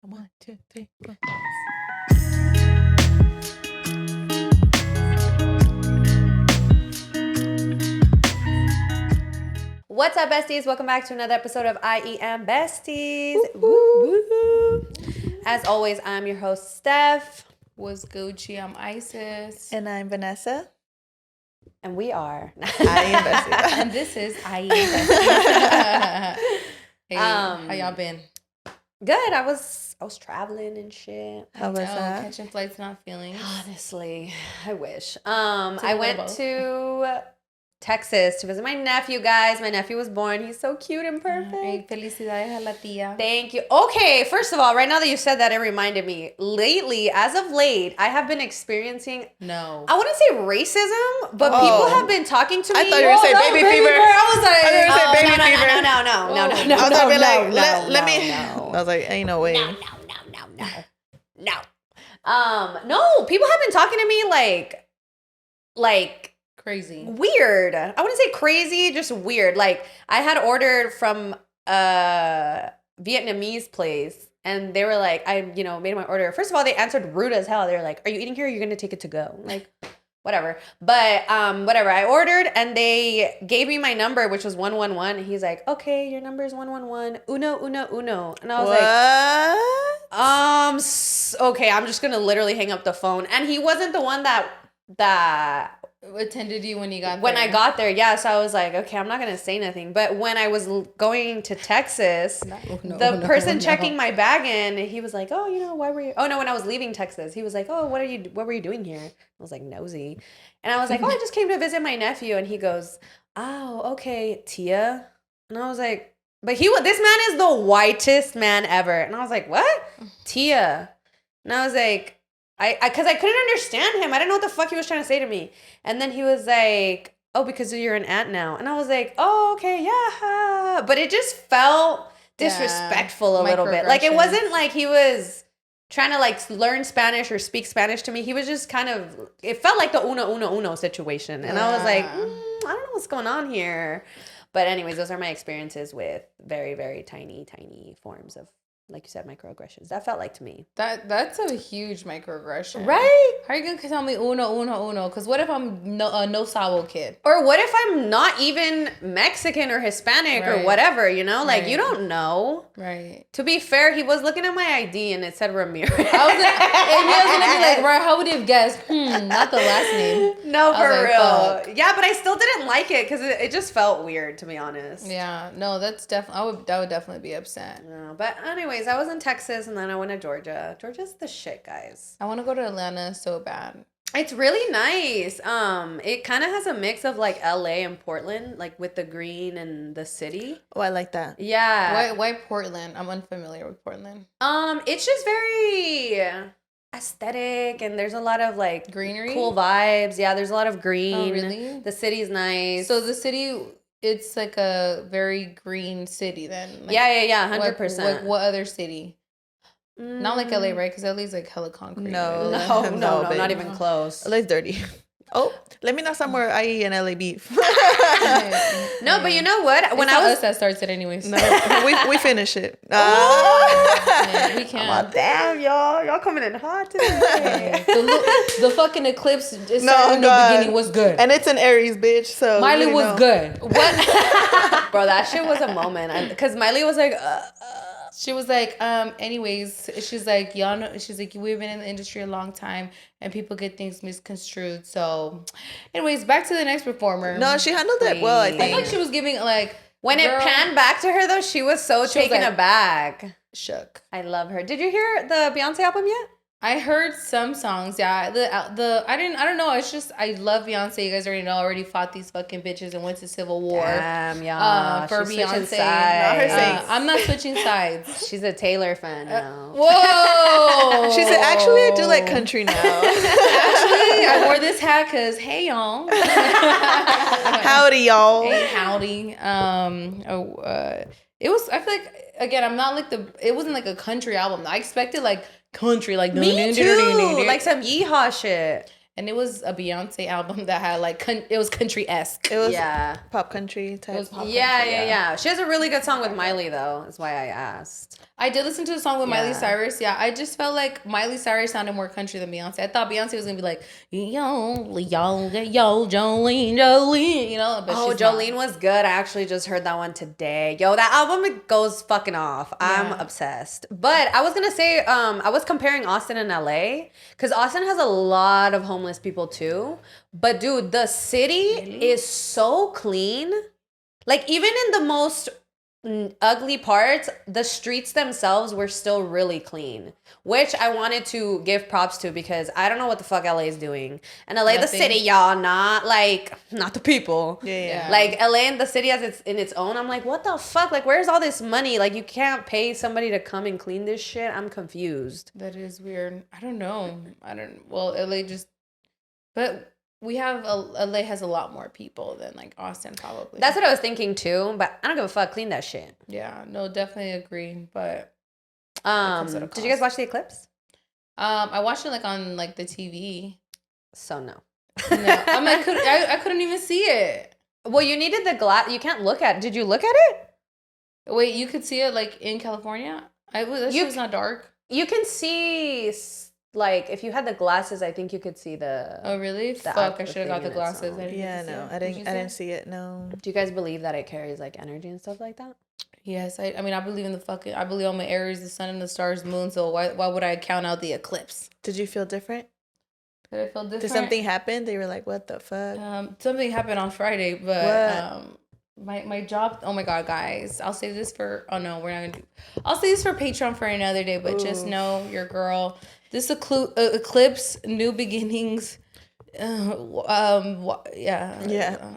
1, 2, 3, 4. What's up, besties? Welcome back to another episode of IEM Besties. Woo, woo. As always, I'm your host, Steph. Was Gucci. I'm Isis. And I'm Vanessa. And we are IEM Besties. And this is IEM Besties. Hey, how y'all been? Good. I was traveling and shit. How was that? Catching flights, not feelings. Honestly, I wish. I went to Texas to visit my nephew, guys. My nephew was born. He's so cute and perfect. Hey, felicidades a la tía. Thank you. Okay, first of all, right now that you said that, it reminded me. Lately, as of late, I have been experiencing, No. I wouldn't say racism, but people have been talking to me. I thought you were going to say baby fever. I was like, I thought you were going to say baby fever. No. I was going to be like, let me. I was like, ain't no way. No, people have been talking to me like Crazy. weird. I wouldn't say crazy, just weird. Like, I had ordered from a Vietnamese place, and they were like, I made my order. First of all, they answered rude as hell. They were like, "Are you eating here? Or are you gonna take it to go?" I'm like, whatever. But whatever. I ordered, and they gave me my number, which was 111. And he's like, "Okay, your number is 111. Uno." And I was like, okay, I'm just gonna literally hang up the phone. And he wasn't the one that attended you when you got when there. I got there. Yeah, so I was like, okay, I'm not gonna say nothing. But when I was going to Texas, the person checking my bag in, he was like, oh, why were you? Oh no, when I was leaving Texas, he was like, oh, what were you doing here? I was like, nosy, and I was like, oh, I just came to visit my nephew. And he goes, oh, okay, Tia. And I was like, but this man is the whitest man ever. And I was like, what? Tia. And I was like, because I couldn't understand him. I didn't know what the fuck he was trying to say to me. And then he was like, oh, because you're an aunt now. And I was like, oh, okay, yeah. But it just felt disrespectful a little bit. Like, it wasn't like he was trying to like learn Spanish or speak Spanish to me. He was just kind of, it felt like the uno situation. And I was like, I don't know what's going on here. But anyways, those are my experiences with very, very tiny forms of, like you said, microaggressions. That felt like to me. That's a huge microaggression. Right? How are you going to tell me uno? Because what if I'm a no sabo kid? Or what if I'm not even Mexican or Hispanic or whatever, Like, you don't know. Right. To be fair, he was looking at my ID and it said Ramierez. I was going to be like, right, how would you have guessed? Not the last name. No, for real. Fuck. Yeah, but I still didn't like it because it just felt weird, to be honest. Yeah. No, that's definitely, I would definitely be upset. No, but anyways, I was in Texas and then I went to Georgia. Georgia's the shit, guys. I want to go to Atlanta so bad. It's really nice. It kind of has a mix of like LA and Portland, like with the green and the city. Oh, I like that. Yeah. Why Portland? I'm unfamiliar with Portland. It's just very aesthetic, and there's a lot of like greenery, cool vibes. Yeah, there's a lot of green. Oh, really? The city's nice. So the city, it's like a very green city then. Like, yeah, 100%. Like what other city? Not like LA, right? Because LA's like hella concrete. No, right? no, not even close. LA's dirty. Oh, let me know somewhere IE and LA beef. No, but you know what? When us that starts it anyways. No, we finish it. Yeah, we can't. Oh, damn, y'all coming in hot today. the fucking eclipse in the beginning was good, and it's an Aries, bitch. So Miley was good. What, bro? That shit was a moment, because Miley was like. She was like, anyways, she's like, y'all know, she's like, we've been in the industry a long time and people get things misconstrued. So, anyways, back to the next performer. No, she handled it well, I think. I feel like she was giving, like, when it panned back to her, though, she was so taken aback. Shook. I love her. Did you hear the Beyonce album yet? I heard some songs, yeah. I don't know. It's just, I love Beyonce. You guys already know. I already fought these fucking bitches and went to Civil War. Damn, yeah. For She's Beyonce. I'm not switching sides. She's a Taylor fan now. Whoa. She said, actually, I do like country now. Actually, I wore this hat because, hey, y'all. Howdy, y'all. Hey, howdy. It was, I feel like, again, I'm not like it wasn't like a country album. I expected like country, like me too, like some yeehaw shit. and it was a Beyonce album that had like it was country-esque. It was Yeah. pop country type. It was pop Yeah, country, yeah. She has a really good song with Miley, though. That's why I asked. I did listen to the song with Miley Yeah. Cyrus. Yeah, I just felt like Miley Cyrus sounded more country than Beyonce. I thought Beyonce was gonna be like, yo, Jolene, you know. But Oh, she's not. Jolene was good. I actually just heard that one today. Yo, that album it goes fucking off. I'm Yeah. obsessed. But I was gonna say, I was comparing Austin and LA because Austin has a lot of homeless people too. But dude, the city is so clean. Like even in the most ugly parts, the streets themselves were still really clean, which I wanted to give props to because I don't know what the fuck LA is doing. And LA, the Nothing. city, y'all, not the people. Yeah. Like LA and the city as it's in its own. I'm like, what the fuck? Like, where's all this money? Like, you can't pay somebody to come and clean this shit. I'm confused. That is weird. I don't know. Well, LA just, but we have LA has a lot more people than like Austin probably. That's what I was thinking too. But I don't give a fuck. Clean that shit. Yeah, no, definitely agree. But Did at a you guys watch the eclipse? I watched it like on like the TV. So no. No, I'm like I couldn't even see it. Well, you needed the glass. You can't look at. Did you look at it? Wait, you could see it like in California? That shit was not dark. You can see, like, if you had the glasses, I think you could see the. Oh really? Fuck! I the should have got thing the in its glasses. own. I didn't Yeah, get to see no, it. I Did didn't. you I didn't see it. No. Do you guys believe that it carries like energy and stuff like that? Yes, I mean I believe in I believe on my Aries, the sun and the stars, moon. So why would I count out the eclipse? Did you feel different? Did I feel different? Did something happen? They were like, "What the fuck?" Something happened on Friday, but my job. Oh my god, guys! I'll say this for. Oh no, we're not gonna do. I'll say this for Patreon for another day. But just know, your girl. This eclipse, new beginnings. Yeah.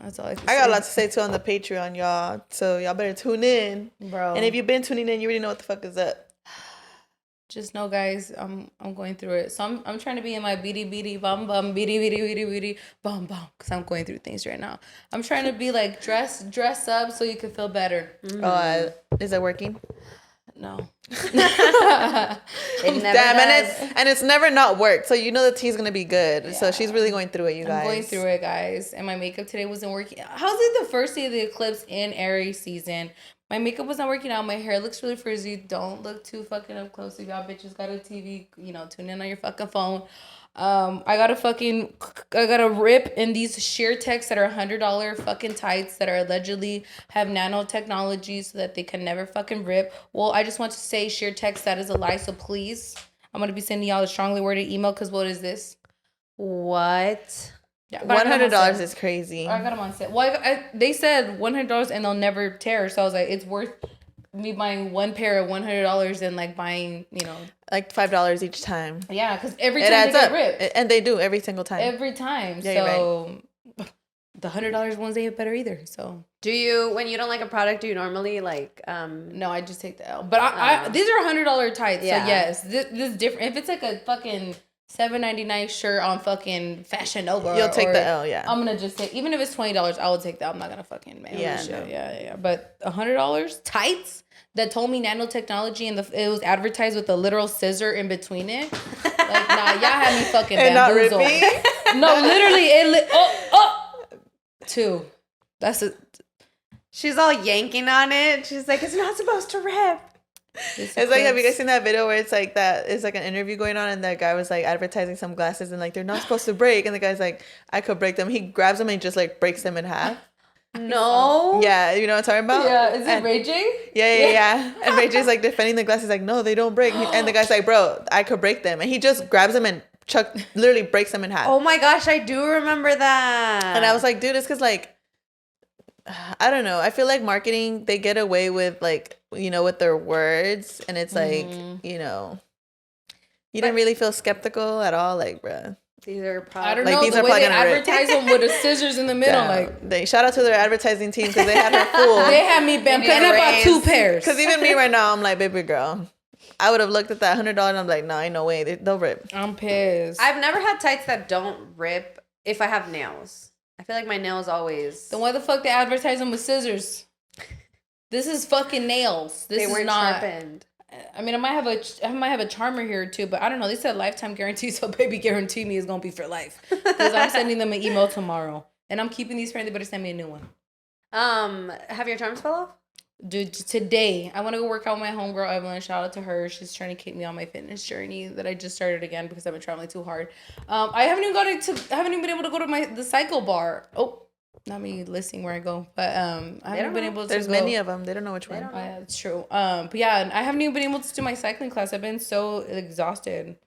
That's all I can say. I got a lot to say too on the Patreon, y'all. So y'all better tune in, bro. And if you've been tuning in, you already know what the fuck is up. Just know, guys, I'm going through it. So I'm trying to be in my beady bum bum beady bum bum because I'm going through things right now. I'm trying to be like dress up so you can feel better. Oh, is it working? No. It never Damn, does. and it's never not worked. So you know the tea's gonna be good. Yeah. So she's really going through it, you guys. I'm going through it, guys. And my makeup today wasn't working. How's it the first day of the eclipse in Aries season? My makeup was not working out. My hair looks really frizzy. Don't look too fucking up close. If y'all bitches got a TV, tune in on your fucking phone. I got a rip in these sheer techs that are $100 fucking tights that are allegedly have nanotechnology so that they can never fucking rip. Well, I just want to say sheer techs, that is a lie. So please, I'm going to be sending y'all a strongly worded email because what is this? What? Yeah, but $100 is crazy. I got them on sale. Well, they said $100 and they'll never tear. So I was like, it's worth me buying one pair at $100 and like buying, like $5 each time. Yeah, because every It time adds they up, get ripped. and they do every single time. Every time. Yeah, So the $100 ones ain't better either. So Do you, when you don't like a product, do you normally like, no, I just take the L. But I these are $100 tights. Yeah. So yes, this is different. If it's like a fucking $7.99 shirt on fucking Fashion Nova, You'll take the L, yeah. I'm gonna just say, even if it's $20, I will take that. I'm not gonna fucking mail Yeah, shit. no. Yeah. But $100 tights that told me nanotechnology and it was advertised with a literal scissor in between it. Like, nah, y'all had me fucking And not bamboozled. ripping? No, literally, two. That's it. she's all yanking on it. She's like, it's not supposed to rip. It's like, have you guys seen that video where it's like that? It's like an interview going on, and that guy was like advertising some glasses, and like they're not supposed to break, and the guy's like, I could break them. He grabs them and just like breaks them in half. No. Yeah, you know what I'm talking about? Yeah, is it And- raging? Yeah. And Ray J's like defending the glasses, like, no, they don't break. And the guy's like, bro, I could break them, and he just grabs them and literally breaks them in half. Oh my gosh, I do remember that. And I was like, dude, it's because like, I don't know. I feel like marketing, they get away with like, with their words, and it's like, you didn't really feel skeptical at all, like, bruh. these are I probably don't Like, know. these The are way probably they gonna rip. advertise them with the scissors in the middle, like They shout out to their advertising team because they had her fooled. they had me bamboozled. need a I bought raise. 2 pairs. Because even me right now, I'm like, baby girl, I would have looked at that $100 and I'm like, no, ain't no way. They'll rip. I'm pissed. I've never had tights that don't rip if I have nails. I feel like my nails always. Then why the fuck they advertise them with scissors? This is fucking nails. This they is weren't not. sharpened. I mean, I might have a charmer here too, but I don't know. They said lifetime guarantee, so baby, guarantee me is gonna be for life. Because I'm sending them an email tomorrow, and I'm keeping these for them. They better send me a new one. Have your charms fell off? Dude, today I want to go work out with my homegirl Evelyn. Shout out to her. She's trying to keep me on my fitness journey that I just started again because I've been traveling too hard. I haven't even been able to go to the cycle bar. Oh, not me listing where I go, but I haven't been able to. There's many of them. They don't know which one. Yeah, that's true. But yeah, I haven't even been able to do my cycling class. I've been so exhausted.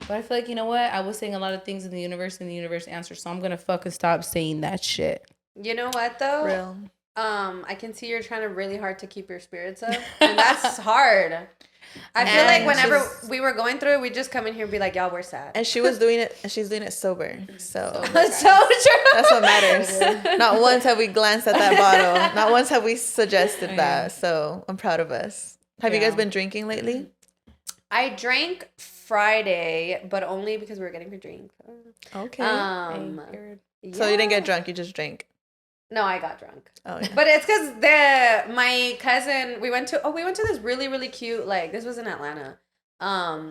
But I feel like, you know what? I was saying a lot of things in the universe, and the universe answers. So I'm gonna fucking stop saying that shit. You know what though? Real. I can see you're trying really hard to keep your spirits up, and that's hard. I feel like whenever we were going through it, we'd just come in here and be like, y'all, we're sad. And she was doing it, and she's doing it sober. So so true. That's what matters. Not once have we glanced at that bottle. Not once have we suggested that. So I'm proud of us. Have you guys been drinking lately? I drank Friday, but only because we were getting a drink. Okay. So you didn't get drunk, you just drank. No, I got drunk. Oh, yeah. But it's because my cousin, we went to this really, really cute, like, this was in Atlanta,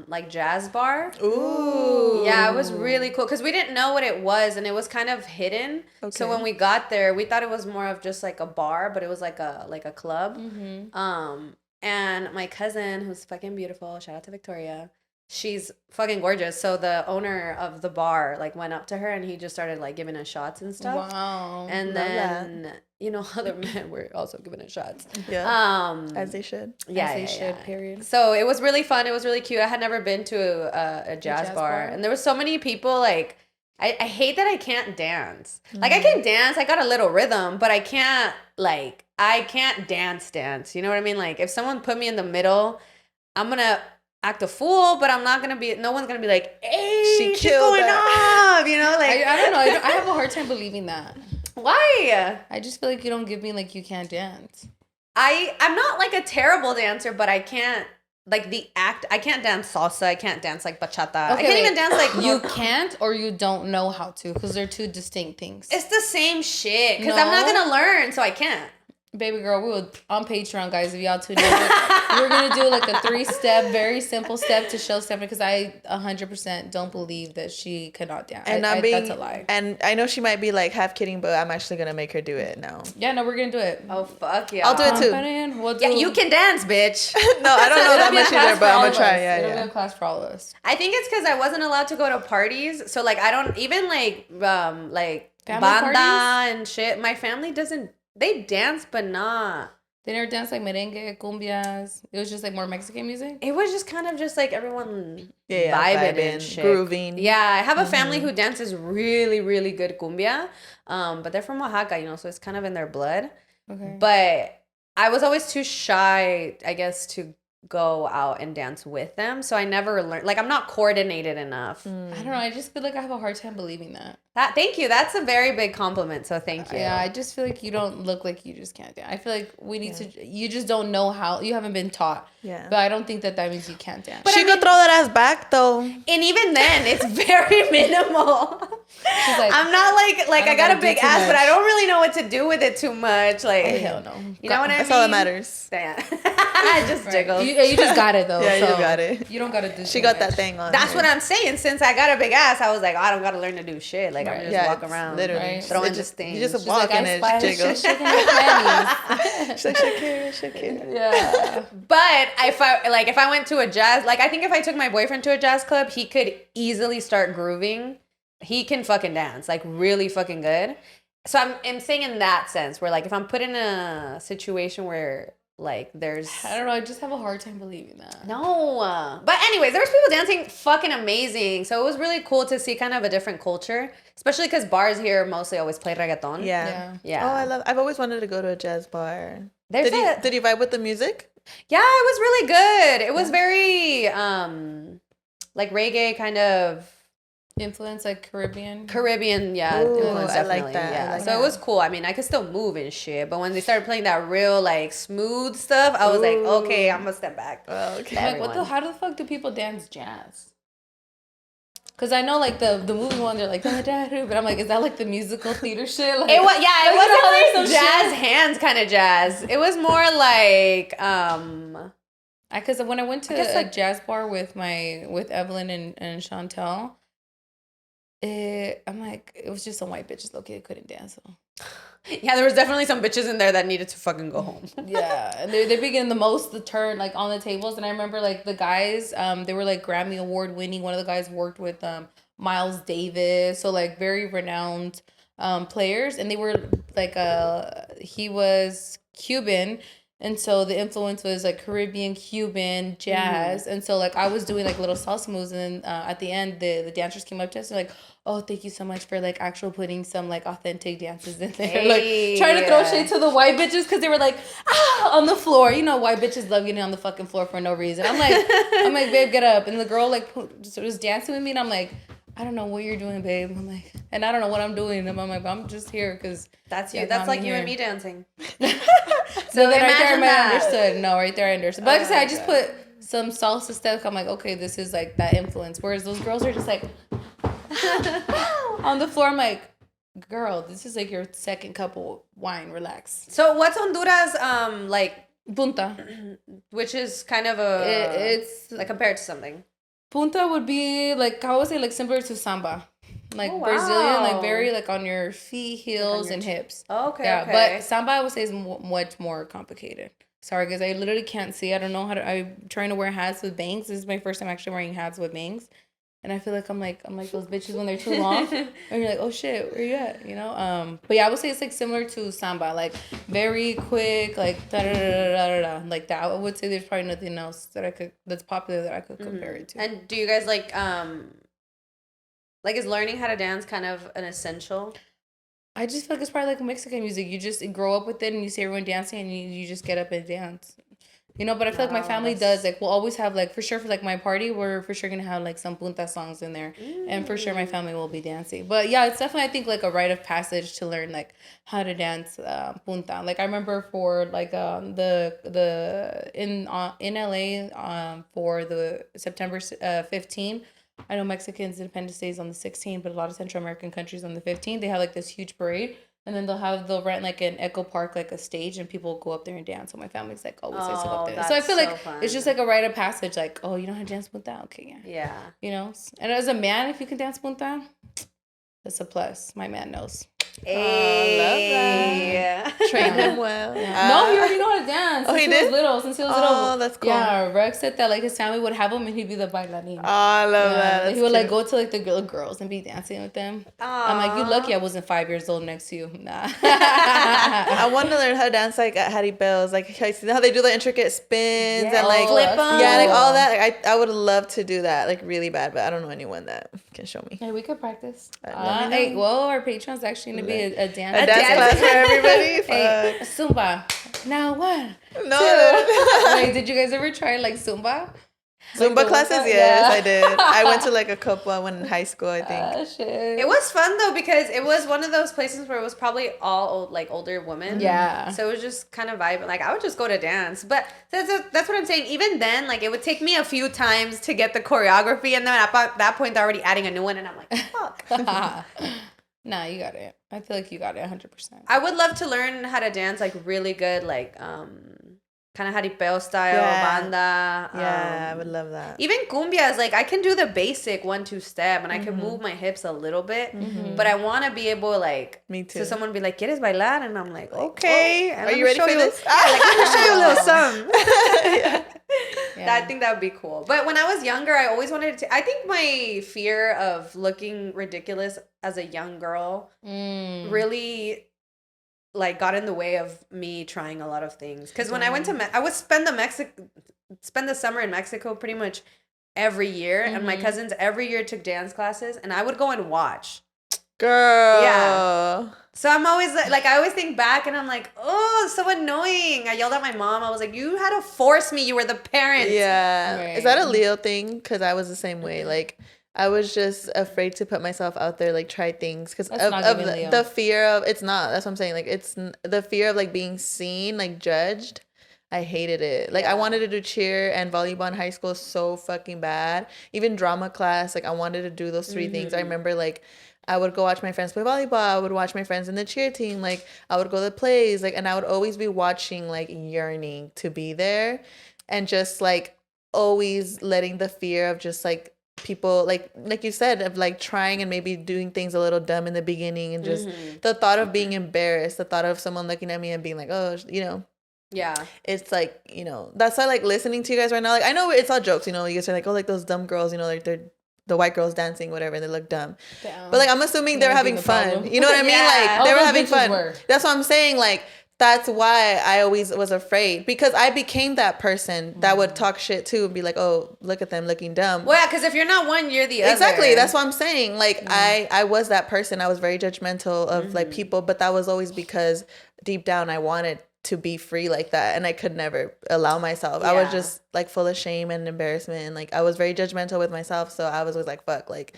like jazz bar. Ooh. Yeah, it was really cool because we didn't know what it was, and it was kind of hidden. Okay. So when we got there, we thought it was more of just like a bar, but it was like a club. Mm-hmm. And my cousin, who's fucking beautiful, shout out to Victoria, she's fucking gorgeous. So the owner of the bar like went up to her and he just started like giving us shots and stuff. Wow. And then you know, other men were also giving us shots. Yeah. As they should. Yeah, as they should. Period. So it was really fun. It was really cute. I had never been to a jazz bar, and there were so many people. Like I hate that I can't dance. Mm-hmm. Like I can dance. I got a little rhythm, but I can't dance. You know what I mean? Like if someone put me in the middle, I'm gonna act a fool, but I'm not gonna be. No one's gonna be like, "Hey, she's going off," you know? Like I don't know. I have a hard time believing that. Why? I just feel like you don't give me like you can't dance. I'm not like a terrible dancer, but I can't like I can't dance salsa. I can't dance like bachata. Okay, I can't even dance like you can't or you don't know how to because they're two distinct things. It's the same shit because I'm not gonna learn, so I can't. Baby girl, we will on Patreon, guys. If y'all tune in, we're gonna do like a 3-step, very simple step to show Stephanie because I 100% don't believe that she cannot dance. And that's a lie. And I know she might be like half kidding, but I'm actually gonna make her do it now. Yeah, no, we're gonna do it. Oh fuck yeah! I'll do it too. Yeah, you can dance, bitch. No, I don't know that much either, but I'm gonna try. Yeah, It'll be a class for all of us. I think it's because I wasn't allowed to go to parties, so like I don't even like family banda parties? And shit. My family doesn't. They dance, but not. They never dance like merengue, cumbias. It was just like more Mexican music. It was just kind of just like everyone vibing and shit. Grooving. Yeah, I have a family who dances really, really good cumbia. But they're from Oaxaca, you know, so it's kind of in their blood. Okay. But I was always too shy, I guess, to go out and dance with them. So I never learned. Like, I'm not coordinated enough. I don't know. I just feel like I have a hard time believing that. Thank you. That's a very big compliment. So thank you. Yeah, I just feel like you don't look like you just can't dance. I feel like we need to. You just don't know how. You haven't been taught. Yeah. But I don't think that means you can't dance. But she could throw that ass back though. And even then, it's very minimal. She's like, I'm not like I got a big ass, but I don't really know what to do with it too much. Like, hell no. You know what I mean? That's all that matters. I just jiggle. You just got it though. Yeah, so you got it. You don't gotta do. She got that thing on. That's what I'm saying. Since I got a big ass, I was like, I don't gotta learn to do shit. Like I'm just walk around, literally throwing just things. You just walk and it jiggle. She's like Shakira. Yeah. But if I went to a jazz, like I think if I took my boyfriend to a jazz club, he could easily start grooving. He can fucking dance, like really fucking good. So I'm saying in that sense where like if I'm put in a situation where like there's I don't know, I just have a hard time believing that. No. But anyways, there was people dancing fucking amazing. So it was really cool to see kind of a different culture, especially because bars here mostly always play reggaeton. Yeah. Oh, I've always wanted to go to a jazz bar. Did he vibe with the music? Yeah, it was really good. It was very like reggae kind of influence, like Caribbean, yeah. Ooh, influence, definitely. I like that. Yeah. Like so it was cool. I mean, I could still move and shit, but when they started playing that real like smooth stuff, I was like, okay, I'm gonna step back. Oh, okay. Like, how the fuck do people dance jazz? Cause I know like the movie one, they're like da da da, but I'm like, is that like the musical theater shit? Like, it wasn't like some jazz shit? hands kind of jazz. It was more like Because when I went to a jazz bar with Evelyn and Chantel, I'm like, it was just some white bitches. Okay, they couldn't dance. So. Yeah, there was definitely some bitches in there that needed to fucking go home. Yeah, and they be getting the turn like on the tables. And I remember like the guys, they were like Grammy Award winning. One of the guys worked with Miles Davis, so like very renowned players, and they were like he was Cuban. And so the influence was like Caribbean, Cuban, jazz. And so like I was doing like little salsa moves. And then at the end, the dancers came up to us and like, oh, thank you so much for like actually putting some like authentic dances in there. Hey, like trying to throw shade to the white bitches because they were like, on the floor. You know, white bitches love getting on the fucking floor for no reason. I'm like, babe, get up. And the girl like was dancing with me and I'm like, I don't know what you're doing, babe. I'm like, and I don't know what I'm doing. And I'm like, I'm just here because that's you. That's like you and me dancing. So then right there I understood. No, right there I understood. But like I said, I just put some salsa stuff. I'm like, okay, this is like that influence. Whereas those girls are just like on the floor. I'm like, girl, this is like your second cup of wine. Relax. So what's Honduras like? Punta, which is kind of it's like compared to something. Punta would be like, I would say like similar to samba. Like Brazilian, like very like on your feet, heels, like and hips. Oh, okay. Yeah, okay. But samba I would say is much more complicated. Sorry, guys, I literally can't see. I don't know how to. I'm trying to wear hats with bangs. This is my first time actually wearing hats with bangs, and I feel like I'm like those bitches when they're too long, and you're like, oh shit, where you at? You know. But yeah, I would say it's like similar to samba, like very quick, like da da da da da da, like that. I would say there's probably nothing else that's popular that I could compare it to. And do you guys like is learning how to dance kind of an essential? I just feel like it's probably like Mexican music. You just grow up with it and you see everyone dancing and you just get up and dance. You know, but I feel like my family does. Like, we'll always have, like, for sure, for, like, my party, we're for sure going to have, like, some punta songs in there. And for sure my family will be dancing. But, yeah, it's definitely, I think, like, a rite of passage to learn, like, how to dance punta. Like, I remember for, like, in LA for the September 15, I know Mexicans' Independence Day is on the 16th, but a lot of Central American countries on the 15th, they have, like, this huge parade. And then they'll rent like an Echo Park, like a stage, and people go up there and dance. So my family's like always likes to go up there. So I feel like it's just like a rite of passage. Like, oh, you know how to dance punta? Okay, yeah. Yeah. You know? And as a man, if you can dance punta, that's a plus. My man knows. Hey. I love that. Train him well. Yeah. No, he already know how to dance. Since he was little. Oh, that's cool. Yeah, Rex said that like his family would have him and he'd be the bailarin. Oh, I love that. That's he would like go to like the girls and be dancing with them. I'm like, you lucky I wasn't 5 years old next to you. Nah. I want to learn how to dance like at Hattie Bell's. Like, I see how they do the intricate spins and like flip them. Yeah, like all that. Like, I would love to do that like really bad, but I don't know anyone that can show me. Hey, we could practice. Hey, well, our Patreon's actually gonna be a dance class for everybody. Hey, Zumba. Now what? No. Wait, did you guys ever try like Zumba? Zumba classes? Yes, I did. I went to like a couple. I went in high school, I think. Shit. It was fun though because it was one of those places where it was probably all older women. Yeah. So it was just kind of vibing. Like I would just go to dance, but that's what I'm saying. Even then, like it would take me a few times to get the choreography, and then at that point they're already adding a new one, and I'm like, fuck. Nah, you got it. I feel like you got it 100%. I would love to learn how to dance like really good, like kind of jaripeo style, banda. Yeah, I would love that. Even cumbias, like I can do the basic 1-2 step and I can move my hips a little bit, but I want to be able like, me too. So someone be like, "¿Quieres bailar?" And I'm like, okay. Are you ready for this? Like, let me show you a little something. Yeah. I think that would be cool. But when I was younger, I always wanted to. I think my fear of looking ridiculous as a young girl really like got in the way of me trying a lot of things. Because when I went to I would spend the summer in Mexico pretty much every year, and my cousins every year took dance classes, and I would go and watch. Girl. Yeah. So I'm always like, I always think back and I'm like, oh, so annoying. I yelled at my mom. I was like, you had to force me. You were the parent. Yeah. Right. Is that a Leo thing? Because I was the same way. Like, I was just afraid to put myself out there, like try things because of the fear of, it's not, that's what I'm saying. Like, it's the fear of like being seen, like judged. I hated it. Like, I wanted to do cheer and volleyball in high school so fucking bad. Even drama class, like I wanted to do those three things. I remember like, I would go watch my friends play volleyball. I would watch my friends in the cheer team. Like, I would go to plays. Like, and I would always be watching, like, yearning to be there. and just like always letting the fear of just like people like you said, of like trying and maybe doing things a little dumb in the beginning, and just the thought of being embarrassed, the thought of someone looking at me and being like, oh, you know. Yeah. It's like, you know, that's why like listening to you guys right now, like I know it's all jokes, you know, you guys are like, oh, like those dumb girls, you know, like they're the white girls dancing, whatever, and they look dumb. Damn. But like I'm assuming they were having fun. You know what I mean? Like they were having fun. That's what I'm saying. Like that's why I always was afraid, because I became that person that would talk shit too and be like, oh, look at them looking dumb. Well, yeah, because if you're not one, you're the other. Exactly. That's what I'm saying. Like I was that person. I was very judgmental of like people, but that was always because deep down I wanted to be free like that, and I could never allow myself. I was just like full of shame and embarrassment, and like I was very judgmental with myself, so I was always like, fuck, like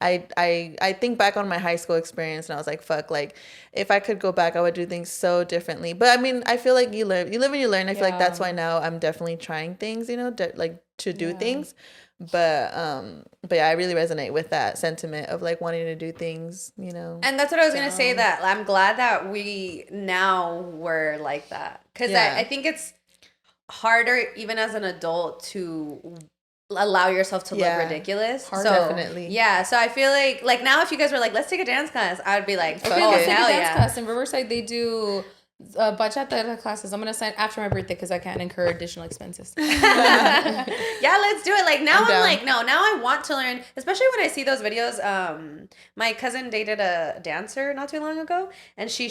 I think back on my high school experience, and I was like, fuck, like if I could go back, I would do things so differently. But I mean, I feel like you live and you learn. I feel like that's why now I'm definitely trying things, you know, like to do things. But yeah, I really resonate with that sentiment of like wanting to do things, you know. And that's what I was gonna say, that I'm glad that we now were like that, because I think it's harder even as an adult to allow yourself to look ridiculous. So definitely. Yeah, so I feel like now if you guys were like, let's take a dance class, I would be like, okay, let's take a dance class. In Riverside they do bachata classes. I'm gonna sign after my birthday because I can't incur additional expenses. Yeah, let's do it. Like now I'm like, no, now I want to learn, especially when I see those videos. My cousin dated a dancer not too long ago, and she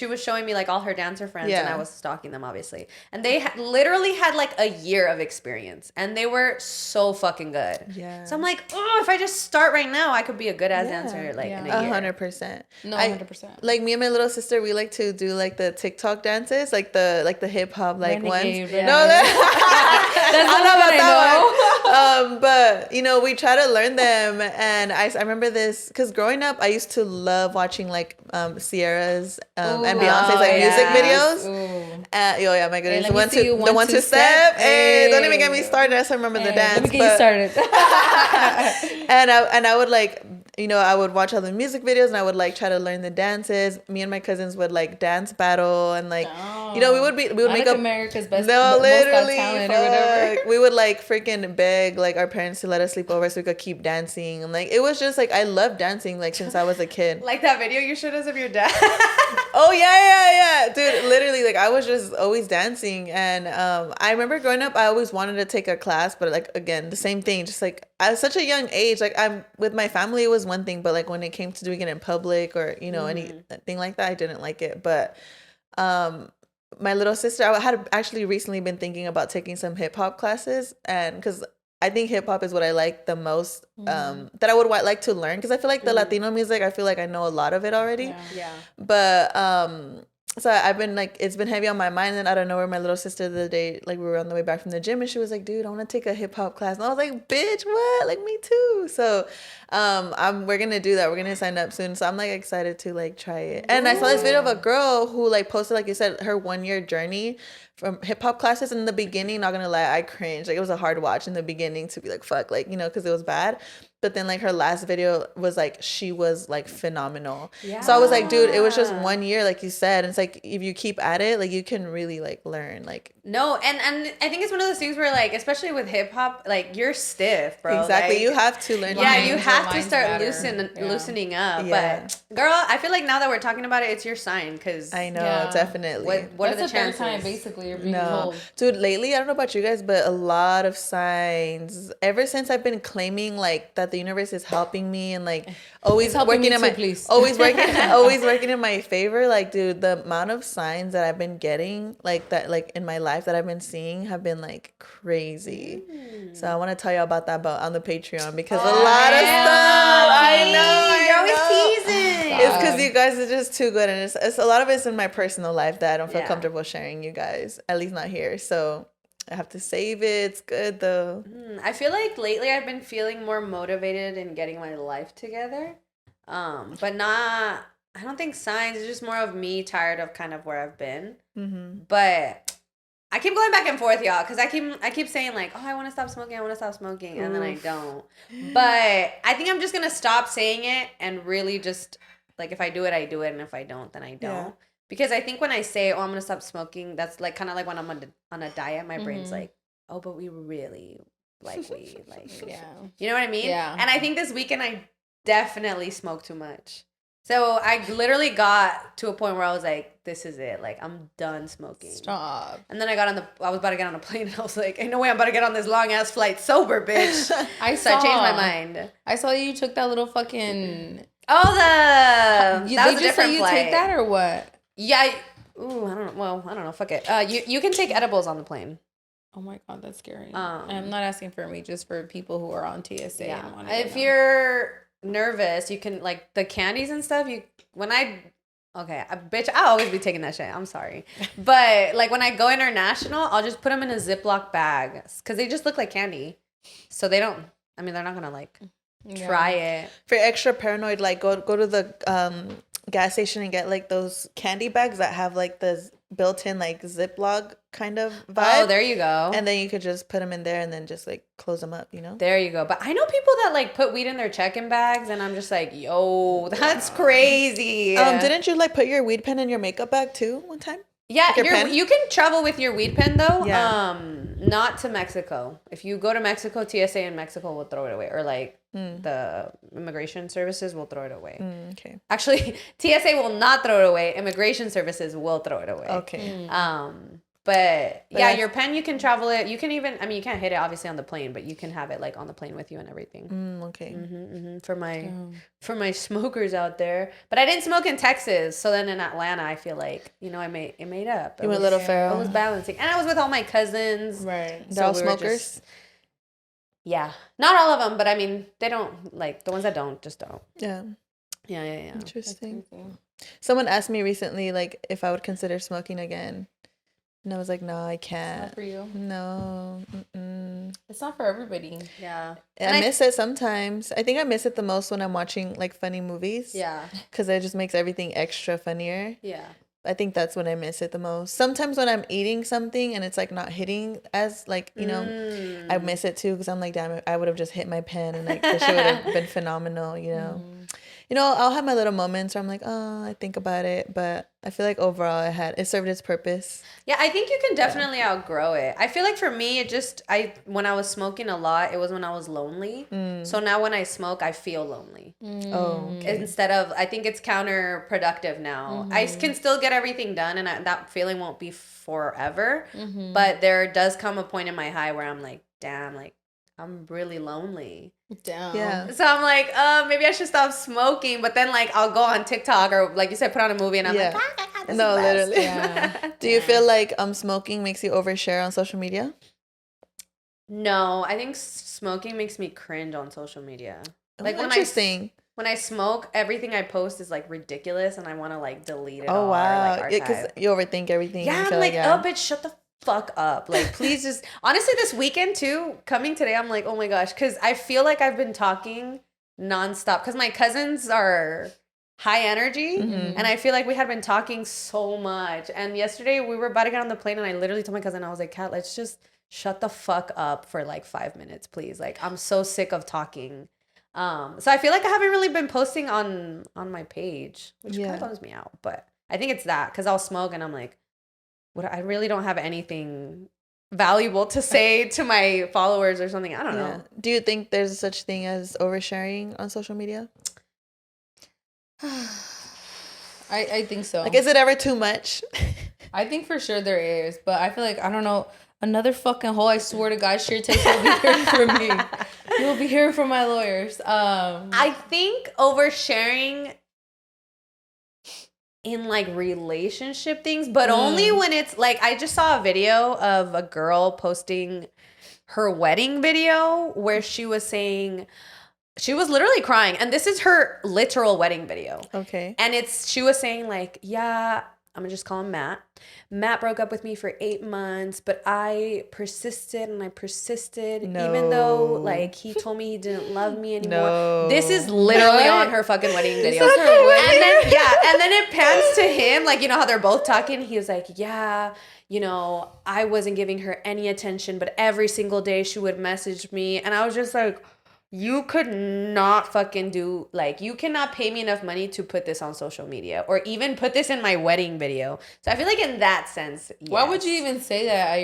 was showing me like all her dancer friends, and I was stalking them obviously, and they literally had like a year of experience, and they were so fucking good. Yeah. So I'm like, oh, if I just start right now, I could be a good ass dancer like in a year. 100%. No, 100%. Like me and my little sister, we like to do like the TikTok dances, like the hip hop like Renegade, ones. Yeah. No, that's I don't know about that one. But you know, we try to learn them, and I remember this because growing up, I used to love watching like Sierra's and Beyonce's like music videos. Yeah, my goodness, hey, the one two step. Hey, don't even get me started. I just remember the dance. Let me get you started. and I would like, you know, I would watch all the music videos, and I would like try to learn the dances. Me and my cousins would like dance battle, and like, you know, we would make like up America's Best. No, literally, Talent or whatever. We would like freaking beg like our parents to let us sleep over so we could keep dancing, and like it was just like I loved dancing like since I was a kid. Like that video you showed us of your dad. Oh yeah, dude. Literally, like I was just always dancing, and I remember growing up, I always wanted to take a class, but like again, the same thing, just like at such a young age, like I'm with my family, it was one thing, but like when it came to doing it in public or you know anything like that, I didn't like it. But my little sister, I had actually recently been thinking about taking some hip hop classes, and because I think hip hop is what I like the most, that I would like to learn, because I feel like the Latino music, I feel like I know a lot of it already. Yeah. But so I've been like, it's been heavy on my mind, and I don't know where my little sister the other day, like we were on the way back from the gym, and she was like, dude, I want to take a hip hop class. And I was like, bitch, what? Like me too. So we're gonna do that. We're gonna sign up soon. So I'm like excited to like try it. And I saw this video of a girl who like posted, like you said, her 1 year journey from hip hop classes. In the beginning, not gonna lie, I cringed. Like it was a hard watch in the beginning to be like, fuck, like, you know, because it was bad. But then like her last video was like, she was like phenomenal. Yeah. So I was like, dude, it was just 1 year, like you said. And it's like, if you keep at it, like you can really like learn. Like no, and I think it's one of those things where like, especially with hip hop, like you're stiff, bro. Exactly. Like, you have to learn. Yeah, you have to start loosening up. Yeah. But girl, I feel like now that we're talking about it, it's your sign, because I know, definitely. What are the chances? Time, basically, you're being told. Dude, lately, I don't know about you guys, but a lot of signs. Ever since I've been claiming like that the universe is helping me, and like always working in my always working in my favor. Like, dude, the amount of signs that I've been getting, like that, like in my life that I've been seeing, have been like crazy. So I want to tell you about that on the Patreon, because a lot of stuff. I know. You're always teasing. It's because you guys are just too good, and it's a lot of it's in my personal life that I don't feel comfortable sharing you guys, at least not here. So I have to save it. It's good though. I feel like lately I've been feeling more motivated in getting my life together. But not, I don't think signs. It's just more of me tired of kind of where I've been. But I keep going back and forth, y'all, because I keep saying like, oh, I want to stop smoking, and then I don't. But I think I'm just gonna stop saying it and really just like, if I do it, I do it, and if I don't, then I don't. Yeah. Because I think when I say, oh, I'm gonna stop smoking, that's like kind of like when I'm on a diet, my brain's like, oh, but we really like weed. Like, Yeah. You know what I mean? Yeah. And I think this weekend I definitely smoked too much. So I literally got to a point where I was like, this is it. Like, I'm done smoking. Stop. And then I was about to get on a plane and I was like, ain't no way I'm about to get on this long ass flight sober, bitch. So I changed my mind. I saw you took that little fucking. Oh, that was a just different say you flight. take that or what? Yeah. I don't know. Well, I don't know. Fuck it. You can take edibles on the plane. Oh my God, that's scary. I'm not asking for me, just for people who are on TSA. Yeah. And If you're nervous, you can, like, the candies and stuff. Bitch, I'll always be taking that shit. I'm sorry. But, like, when I go international, I'll just put them in a Ziploc bag. Because they just look like candy. So they're not going to, like, try it. For extra paranoid, like, go to the gas station and get, like, those candy bags that have, like, the built-in, like, Ziploc kind of vibe. Oh, there you go. And then you could just put them in there and then just, like, close them up, you know? There you go. But I know people that, like, put weed in their check-in bags, and I'm just like, yo, that's crazy. Didn't you, like, put your weed pen in your makeup bag, too, one time? Yeah, Like you can travel with your weed pen, though. Yeah. Not to Mexico. If you go to Mexico, TSA in Mexico will throw it away. Or, like, the immigration services will throw it away. Okay. Actually, TSA will not throw it away. Immigration services will throw it away. Okay. But yeah, your pen, you can travel it. You can even, I mean, you can't hit it obviously on the plane, but you can have it like on the plane with you and everything. Okay. For my smokers out there. But I didn't smoke in Texas. So then in Atlanta, I feel like, it made up. You went a little feral. It was balancing. And I was with all my cousins. Right. They're all smokers? Yeah. Not all of them, but I mean, they don't, like, the ones that don't, just don't. Yeah. Yeah. Interesting. Someone asked me recently, like, if I would consider smoking again. And I was like, no, I can't. It's not for you. No. It's not for everybody. Yeah. And I miss it sometimes. I think I miss it the most when I'm watching, like, funny movies. Yeah. Because it just makes everything extra funnier. Yeah. I think that's when I miss it the most. Sometimes when I'm eating something and it's, like, not hitting as, like, I miss it, too. Because I'm like, damn it, I would have just hit my pen. And, like, the shit would have been phenomenal, you know. I'll have my little moments where I'm like, oh, I think about it. But I feel like overall it served its purpose. Yeah, I think you can definitely outgrow it. I feel like for me, when I was smoking a lot, it was when I was lonely. So now when I smoke, I feel lonely. Oh, okay. Instead of, I think it's counterproductive now. I can still get everything done and that feeling won't be forever. But there does come a point in my high where I'm like, damn, like, I'm really lonely. Damn. Yeah. So I'm like, maybe I should stop smoking. But then, like, I'll go on TikTok or, like you said, put on a movie and I'm like, this is the best. Literally. Yeah. Do you feel like smoking makes you overshare on social media? No, I think smoking makes me cringe on social media. Like, interesting. When I smoke, everything I post is, like, ridiculous and I want to, like, delete it all. Oh, wow. Or, like, because you overthink everything. Yeah, I'm like, oh, bitch, shut the fuck up. Like, please just... Honestly, this weekend, too, coming today, I'm like, oh, my gosh. Because I feel like I've been talking nonstop. Because my cousins are high energy. And I feel like we had been talking so much. And yesterday, we were about to get on the plane. And I literally told my cousin, I was like, Kat, let's just shut the fuck up for, like, 5 minutes, please. Like, I'm so sick of talking. So I feel like I haven't really been posting on my page, which kind of bums me out. But I think it's that. Because I'll smoke and I'm like, I really don't have anything valuable to say to my followers or something. I don't know. Do you think there's such thing as oversharing on social media? I think so. Like, is it ever too much? I think for sure there is. But I feel like, I don't know, another fucking hole, I swear to God, sure takes will be hearing from me. You'll be hearing from my lawyers. I think oversharing in, like, relationship things, but only when it's like, I just saw a video of a girl posting her wedding video where she was saying, she was literally crying, and this is her literal wedding video. Okay. And she was saying, like, yeah, I'm gonna just call him Matt. Matt broke up with me for 8 months, but I persisted and I persisted, even though, like, he told me he didn't love me anymore. No. This is literally on her fucking wedding video. And then it pans to him, like, you know how they're both talking? He was like, yeah, I wasn't giving her any attention, but every single day she would message me. And I was just like, you could not fucking do, like, you cannot pay me enough money to put this on social media or even put this in my wedding video. So I feel like in that sense, yes. Why would you even say that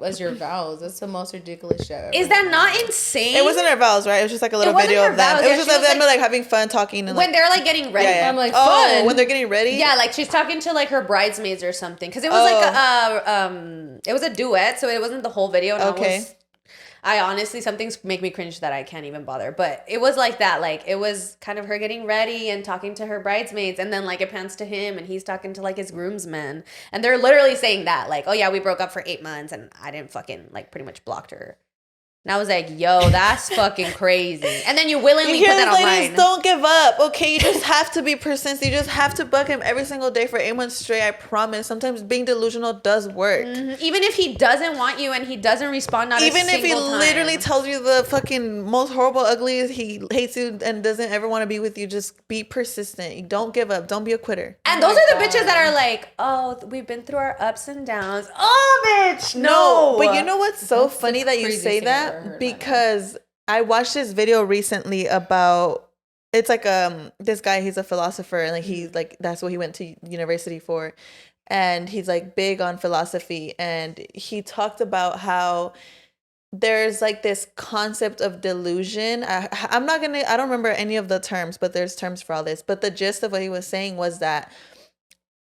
as your vows? That's the most ridiculous shit ever. Is that not insane? It wasn't her vows, right? It was just like a little video of them. It was just of them like having fun talking. And when they're like getting ready. Yeah. I'm like, fun. When they're getting ready? Yeah, like she's talking to like her bridesmaids or something. Because it was like it was a duet, so it wasn't the whole video. And I honestly, some things make me cringe that I can't even bother. But it was like that. Like, it was kind of her getting ready and talking to her bridesmaids. And then, like, it pans to him and he's talking to, like, his groomsmen. And they're literally saying that. Like, oh, yeah, we broke up for 8 months and I didn't fucking, like, pretty much blocked her. And I was like, yo, that's fucking crazy. And then you willingly put that online. Ladies, don't give up, okay? You just have to be persistent. You just have to bug him every single day for 8 months straight. I promise. Sometimes being delusional does work. Mm-hmm. Even if he doesn't want you and he doesn't respond, even if he literally tells you the fucking most horrible, ugliest, he hates you and doesn't ever want to be with you, just be persistent. Don't give up. Don't be a quitter. And those are the bitches that are like, oh, we've been through our ups and downs. Oh, bitch, no. But you know what's so funny that you say that? Because I watched this video recently about, it's like this guy, he's a philosopher, and like he's like, that's what he went to university for, and he's like big on philosophy, and he talked about how there's like this concept of delusion. I don't remember any of the terms, but there's terms for all this, but the gist of what he was saying was that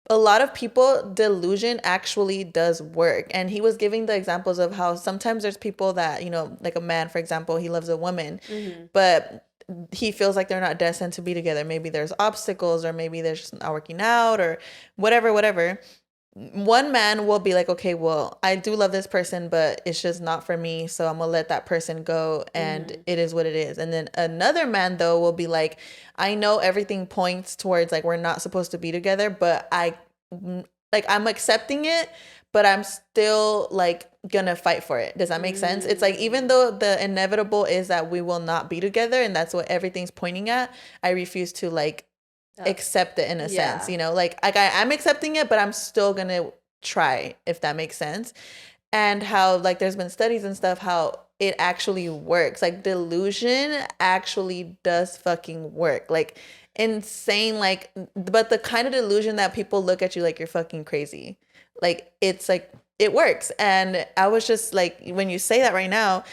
a lot of people, delusion actually does work. And he was giving the examples of how sometimes there's people that, like a man, for example, he loves a woman, but he feels like they're not destined to be together. Maybe there's obstacles, or maybe they're just not working out, or whatever. One man will be like, okay, well, I do love this person, but it's just not for me. So I'm going to let that person go, and it is what it is. And then another man, though, will be like, I know everything points towards like we're not supposed to be together, but I'm accepting it, but I'm still like gonna fight for it. Does that make sense? It's like, even though the inevitable is that we will not be together and that's what everything's pointing at, I refuse to like accept it in a sense, like I'm accepting it, but I'm still gonna try, if that makes sense. And how like there's been studies and stuff how it actually works. Like delusion actually does fucking work. Like insane, like, but the kind of delusion that people look at you like you're fucking crazy. Like it's like it works. And I was just like, when you say that right now,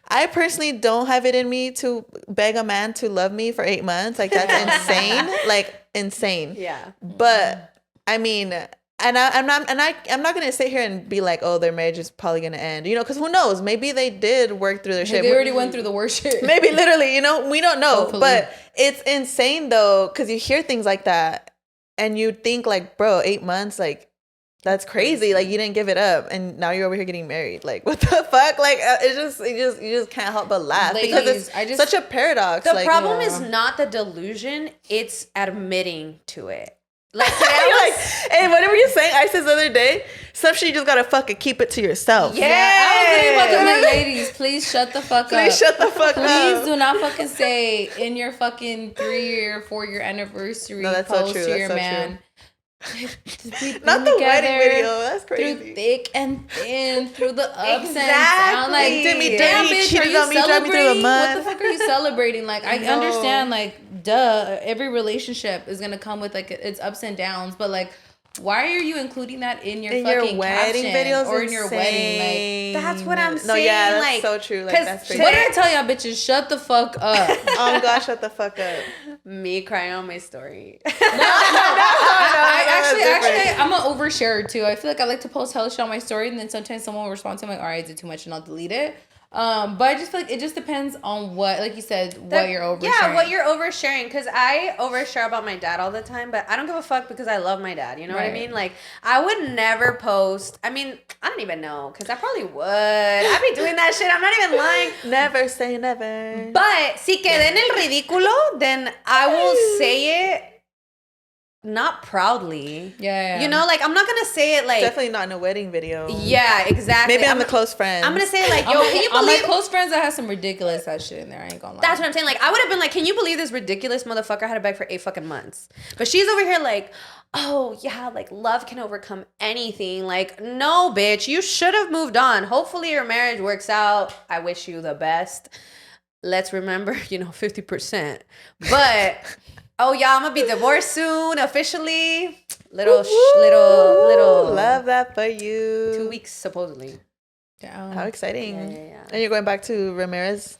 I personally don't have it in me to beg a man to love me for 8 months. Like that's insane. Like insane. Yeah. But I mean, I'm not gonna sit here and be like, oh, their marriage is probably gonna end, because who knows? Maybe they did work through their shit. They already went through the worst shit. Maybe literally, we don't know. Hopefully. But it's insane though, because you hear things like that, and you think like, bro, 8 months, like. That's crazy. Like you didn't give it up, and now you're over here getting married. Like what the fuck? Like you just can't help but laugh. Ladies, because it's such a paradox. The problem is not the delusion; it's admitting to it. Like today, hey, whatever you're saying, I said the other day, some shit you just gotta fucking keep it to yourself. Yeah, I was about to say, ladies, please shut the fuck up. Please shut the fuck up. Please do not fucking say in your fucking 3-year, 4-year anniversary post so true. to your man. True. Not the wedding video. That's crazy. Through thick and thin, through the ups and Exactly. downs. Like, Did me damn dirty, bitch, cheated are you on me, dragged me through the celebrating? mud. What the fuck are you celebrating? Like, I understand, like, duh, every relationship is gonna come with like its ups and downs, but like, why are you including that in your fucking wedding caption videos or in your wedding? Like, that's what I'm saying. No, yeah, that's like, so true. Like that's crazy. What did I tell y'all bitches? Shut the fuck up. Oh gosh, shut the fuck up. Me crying on my story. Actually, I'm an oversharer too. I feel like I like to post hella shit on my story, and then sometimes someone will respond to me like, all right, I did too much, and I'll delete it. But I just feel like it just depends on what, like you said, what you're oversharing. Yeah, what you're oversharing. Because I overshare about my dad all the time, but I don't give a fuck because I love my dad. You know what I mean? Like, I would never post. I mean, I don't even know because I probably would. I'd be doing that shit. I'm not even lying. Never say never. But si quedé en el ridículo, then I will say it. Not proudly. Yeah. You know, like, I'm not going to say it like... Definitely not in a wedding video. Yeah, exactly. Maybe I'm the close friend. I'm going to say like, yo, can you on believe... my close friends, I have some ridiculous ass shit in there. I ain't gonna lie. That's what I'm saying. Like, I would have been like, can you believe this ridiculous motherfucker had to beg for 8 fucking months? But she's over here like, oh, yeah, like, love can overcome anything. Like, no, bitch, you should have moved on. Hopefully your marriage works out. I wish you the best. let's remember, 50%. But oh yeah, I'm gonna be divorced soon officially. Little. Love that for you. 2 weeks supposedly. How exciting! Yeah. And you're going back to Ramierez.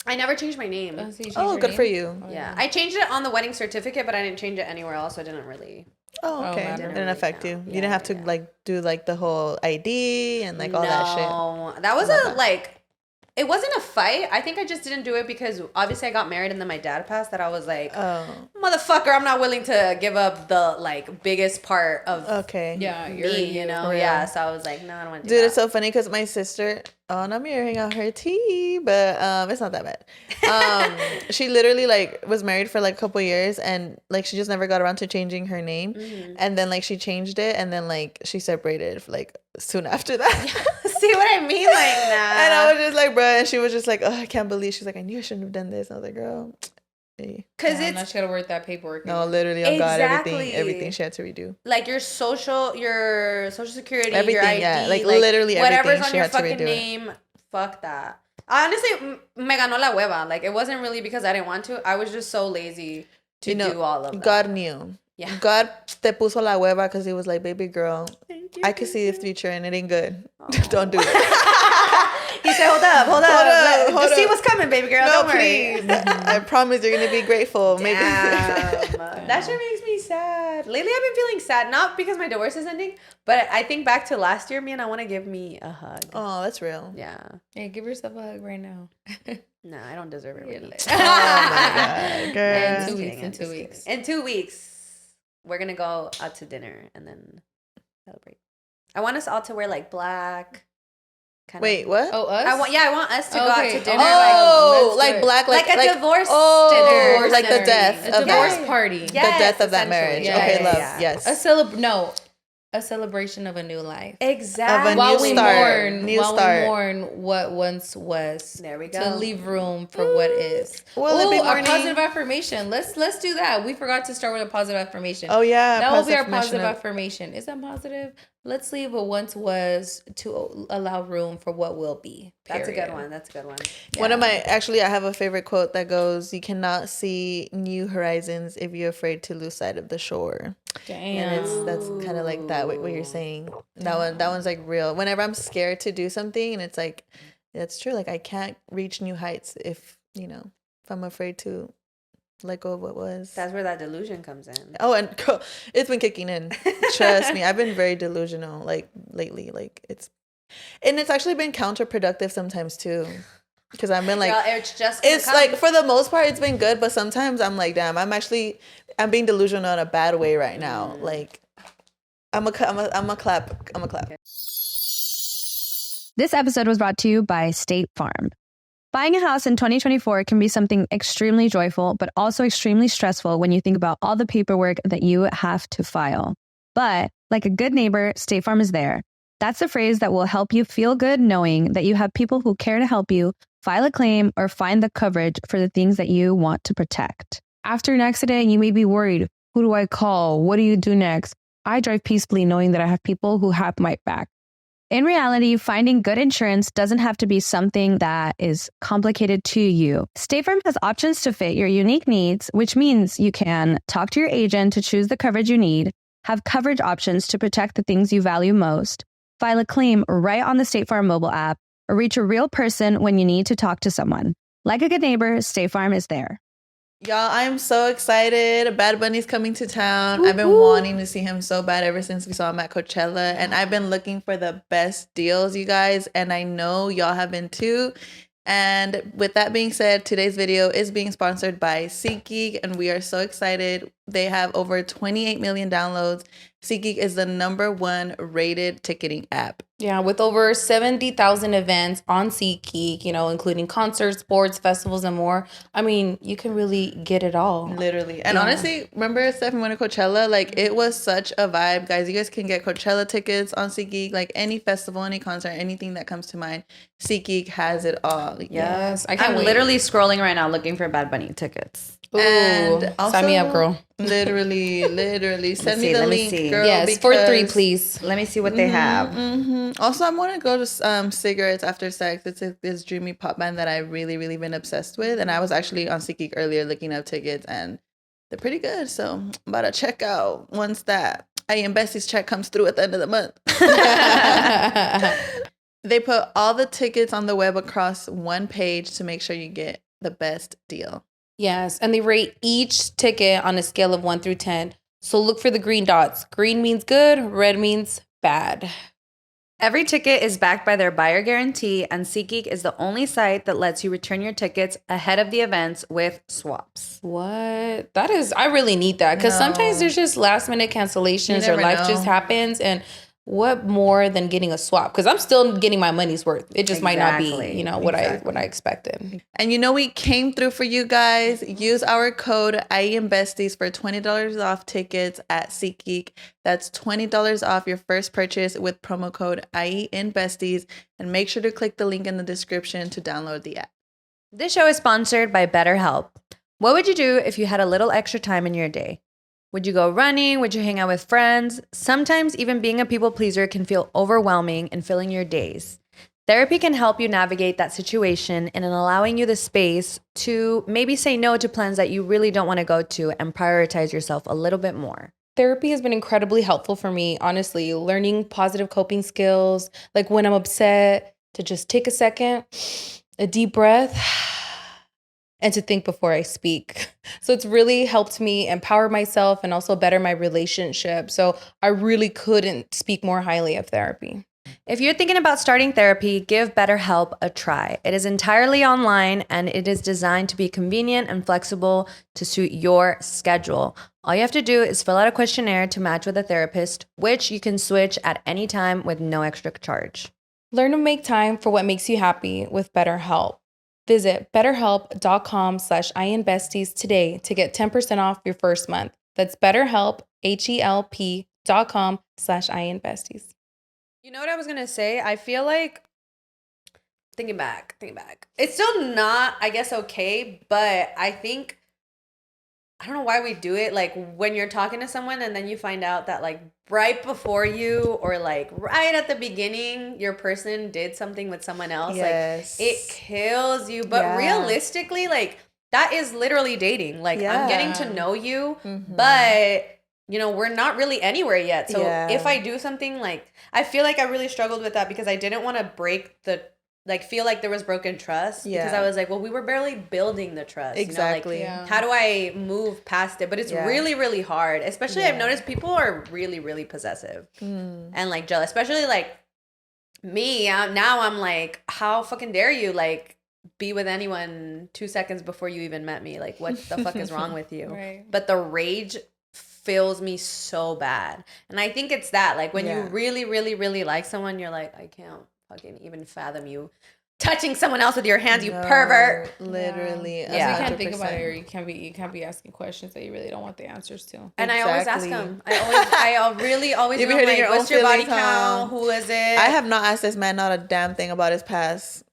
I never changed my name. Oh, good for you. Yeah, I changed it on the wedding certificate, but I didn't change it anywhere else. So it didn't really. Oh, okay. It didn't affect you. You didn't have to like do like the whole ID and like all that shit. No, that was it wasn't a fight. I think I just didn't do it because obviously I got married and then my dad passed. That I was like, motherfucker, I'm not willing to give up the like biggest part of me, Yeah, so I was like, no, I don't want to do that. Dude, it's so funny because my sister, I'm airing out her tea, but it's not that bad. She literally like was married for like a couple years and like she just never got around to changing her name. Mm-hmm. And then like she changed it and then like she separated like soon after that. See what I mean? Like, nah. And I was just like, bro, and she was just like, oh, I can't believe. She's like, I knew I shouldn't have done this. And I was like, girl, hey. Because it's not gotta work that paperwork. No, literally, on God, everything she had to redo. Like your social security, everything, your ID, yeah, like literally whatever's everything. on your fucking name. Fuck that. Honestly, me ganó la hueva. Like it wasn't really because I didn't want to. I was just so lazy to do all of that. God knew. Yeah. God te puso la hueva because he was like, baby girl, I could see the future and it ain't good. Oh. Don't do it. He said, hold up. Just see what's coming, baby girl. No, don't please. worry. I promise you're going to be grateful. Maybe. That shit makes me sad. Lately, I've been feeling sad. Not because my divorce is ending, but I think back to last year, I want to give me a hug. Oh, that's real. Yeah. Hey, give yourself a hug right now. No, I don't deserve it. Really. Oh, my God. Girl. In 2 weeks. We're going to go out to dinner and then celebrate. I want us all to wear like black. Wait, what? Oh, us? I want us to go out to dinner. Like black, like a divorce dinner. Like the death. A divorce party. Yes, the death of that marriage. Yeah, okay, love. Yeah. Yes. A celebration of a new life. Exactly. Of a new start. We mourn what once was. There we go. To leave room for what is. Will it be a positive affirmation. Let's do that. We forgot to start with a positive affirmation. Oh yeah. That will be our positive affirmation. Is that positive? Let's leave what once was to allow room for what will be. Period. That's a good one. Yeah. I have a favorite quote that goes, you cannot see new horizons if you're afraid to lose sight of the shore. Damn. And that's kind of like that, what you're saying. That one's like real. Whenever I'm scared to do something and it's like, that's true. Like I can't reach new heights if I'm afraid to let go of what was. That's where that delusion comes in. Oh, and it's been kicking in. Trust me, I've been very delusional like lately. Like it's actually been counterproductive sometimes too. Because I've been like, it's like for the most part it's been good, but sometimes I'm like, damn, I'm being delusional in a bad way right now. Like I'm a clap. This episode was brought to you by State Farm. Buying a house in 2024 can be something extremely joyful, but also extremely stressful when you think about all the paperwork that you have to file. But like a good neighbor, State Farm is there. That's the phrase that will help you feel good knowing that you have people who care to help you file a claim or find the coverage for the things that you want to protect. After an accident, you may be worried. Who do I call? What do you do next? I drive peacefully knowing that I have people who have my back. In reality, finding good insurance doesn't have to be something that is complicated to you. State Farm has options to fit your unique needs, which means you can talk to your agent to choose the coverage you need, have coverage options to protect the things you value most, file a claim right on the State Farm mobile app, or reach a real person when you need to talk to someone. Like a good neighbor, State Farm is there. Y'all, I'm so excited. Bad Bunny's coming to town. I've been wanting to see him so bad ever since we saw him at Coachella. And I've been looking for the best deals, you guys. And I know y'all have been too. And with that being said, today's video is being sponsored by SeatGeek. And we are so excited. They have over 28 million downloads. SeatGeek is the #1 rated ticketing app. Yeah, with over 70,000 events on SeatGeek, including concerts, sports, festivals, and more. I mean, you can really get it all. Literally. And honestly, remember Steph went to Coachella? Like, it was such a vibe. Guys, you guys can get Coachella tickets on SeatGeek. Like, any festival, any concert, anything that comes to mind, SeatGeek has it all. Yes. I'm literally scrolling right now looking for Bad Bunny tickets. Ooh, and also, sign me up, girl. Literally. Send me the let me link, see. girl. Yes, for 3, please. Let me see what they have. Also, I want to go to Cigarettes After Sex. It's this dreamy pop band that I really been obsessed with. And I was actually on SeatGeek earlier looking up tickets, and they're pretty good. So I'm about to check out once that I Am Besties check comes through at the end of the month. They put all the tickets on the web across one page to make sure you get the best deal. Yes, and they rate each ticket on a scale of 1 through 10. So look for the green dots. Green means good, red means bad. Every ticket is backed by their buyer guarantee, and SeatGeek is the only site that lets you return your tickets ahead of the events with swaps. What? That is, I really need that because sometimes there's just last minute cancellations or life just happens. And what more than getting a swap? Because I'm still getting my money's worth. It just might not be, what I expected. And we came through for you guys. Use our code IAMBesties for $20 off tickets at SeatGeek. That's $20 off your first purchase with promo code IAMBesties. And make sure to click the link in the description to download the app. This show is sponsored by BetterHelp. What would you do if you had a little extra time in your day? Would you go running? Would you hang out with friends? Sometimes even being a people pleaser can feel overwhelming and filling your days. Therapy can help you navigate that situation and in allowing you the space to maybe say no to plans that you really don't want to go to and prioritize yourself a little bit more. Therapy has been incredibly helpful for me, honestly, learning positive coping skills, like when I'm upset, to just take a second, a deep breath, and to think before I speak. So it's really helped me empower myself and also better my relationship. So I really couldn't speak more highly of therapy. If you're thinking about starting therapy, give BetterHelp a try. It is entirely online and it is designed to be convenient and flexible to suit your schedule. All you have to do is fill out a questionnaire to match with a therapist, which you can switch at any time with no extra charge. Learn to make time for what makes you happy with BetterHelp. Visit betterhelp.com/INBesties today to get 10% off your first month. That's BetterHelp, HELP.com/INBesties. You know what I was going to say? I feel like, thinking back, it's still not, I guess, okay, but I think, I don't know why we do it. Like when you're talking to someone and then you find out that like right before you or like right at the beginning, your person did something with someone else. Yes. Like it kills you. But realistically, like that is literally dating. Like I'm getting to know you, but we're not really anywhere yet. So if I do something like, I feel like I really struggled with that because I didn't want to break the, like feel like there was broken trust because I was like, well, we were barely building the trust. Exactly. How do I move past it? But it's really, really hard. Especially I've noticed people are really, really possessive and like jealous, especially like me. Now I'm like, how fucking dare you like be with anyone 2 seconds before you even met me? Like what the fuck is wrong with you? Right. But the rage fills me so bad. And I think it's that like when you really, really, really like someone, you're like, I can't fucking even fathom you touching someone else with your hands, you pervert. Literally. You can't think about it, or you can't be asking questions that you really don't want the answers to. And I always ask them. I really always You've know, been hurting like, your what's own your body feelings, count? Who is it? I have not asked this man not a damn thing about his past.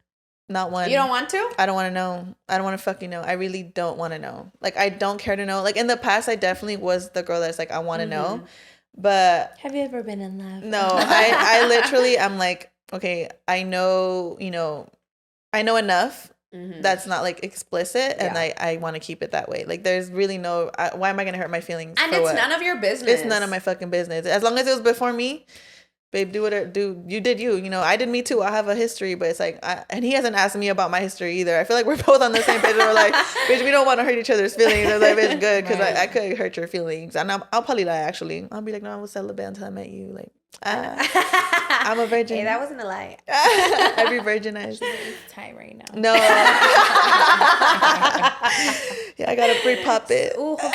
Not one. You don't want to? I don't want to know. I don't want to fucking know. I really don't want to know. Like, I don't care to know. Like, in the past, I definitely was the girl that's like, I want to know. But have you ever been in love? No, I literally, I'm like, okay, I know, I know enough. That's not like explicit, and I want to keep it that way. Like, there's really no, why am I gonna hurt my feelings? And it's none of your business. It's none of my fucking business. As long as it was before me, babe, do whatever, you did you. I did me too. I have a history, but it's like, and he hasn't asked me about my history either. I feel like we're both on the same page. We're like, bitch, we don't want to hurt each other's feelings. I was like, bitch, good, because I could hurt your feelings, and I'll probably lie. Actually, I'll be like, no, I was celibate until I met you. Like, I'm a virgin. Hey, that wasn't a lie. Every virgin is tight right now. No. Yeah, I gotta pre-pop it. Ooh, hold on.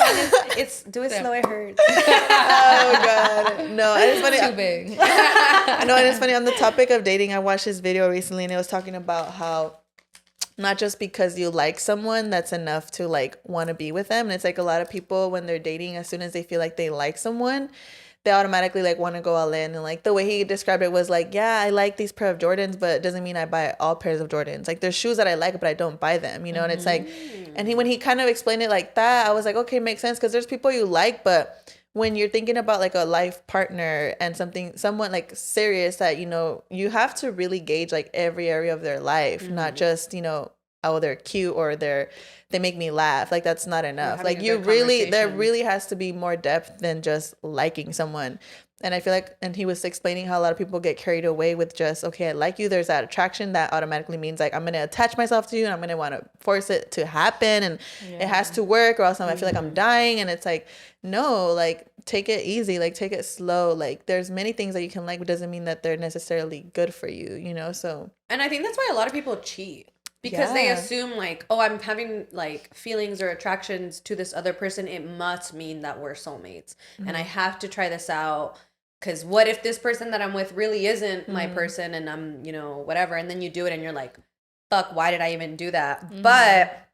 Do it slow. It hurts. Oh god, no. And it's funny. Too big. I know, and it's funny. On the topic of dating, I watched this video recently, and it was talking about how not just because you like someone, that's enough to like want to be with them. And it's like a lot of people when they're dating, as soon as they feel like they like someone, they automatically like want to go all in. And like the way he described it was like, yeah, I like these pair of Jordans, but it doesn't mean I buy all pairs of Jordans. Like there's shoes that I like, but I don't buy them, you know? And it's like, and when he kind of explained it like that, I was like, okay, makes sense. Cause there's people you like, but when you're thinking about like a life partner and someone like serious that, you know, you have to really gauge like every area of their life, not just, you know, oh, they're cute or they make me laugh. Like that's not enough. Like you really, there really has to be more depth than just liking someone. And I feel like, and he was explaining how a lot of people get carried away with just, okay, I like you. There's that attraction that automatically means like, I'm going to attach myself to you and I'm going to want to force it to happen. And it has to work or else I feel like I'm dying. And it's like, no, like take it easy, like take it slow. Like there's many things that you can like, but doesn't mean that they're necessarily good for you, you know? So. And I think that's why a lot of people cheat. Because they assume like, oh, I'm having like feelings or attractions to this other person. It must mean that we're soulmates. And I have to try this out. Because what if this person that I'm with really isn't my person and I'm, you know, whatever. And then you do it and you're like, fuck, why did I even do that? But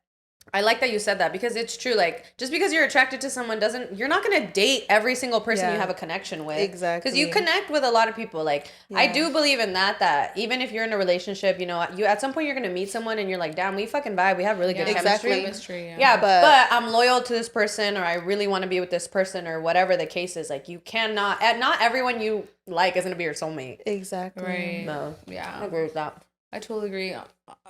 I like that you said that because it's true. Like, just because you're attracted to someone you're not going to date every single person you have a connection with. Exactly. Because you connect with a lot of people. Like, I do believe in that even if you're in a relationship, you know, you at some point you're going to meet someone and you're like, damn, we fucking vibe. We have really good chemistry. Yeah, but I'm loyal to this person or I really want to be with this person or whatever the case is. Like, you cannot, not everyone you like is going to be your soulmate. Exactly. Right. No. Yeah. I agree with that. I totally agree.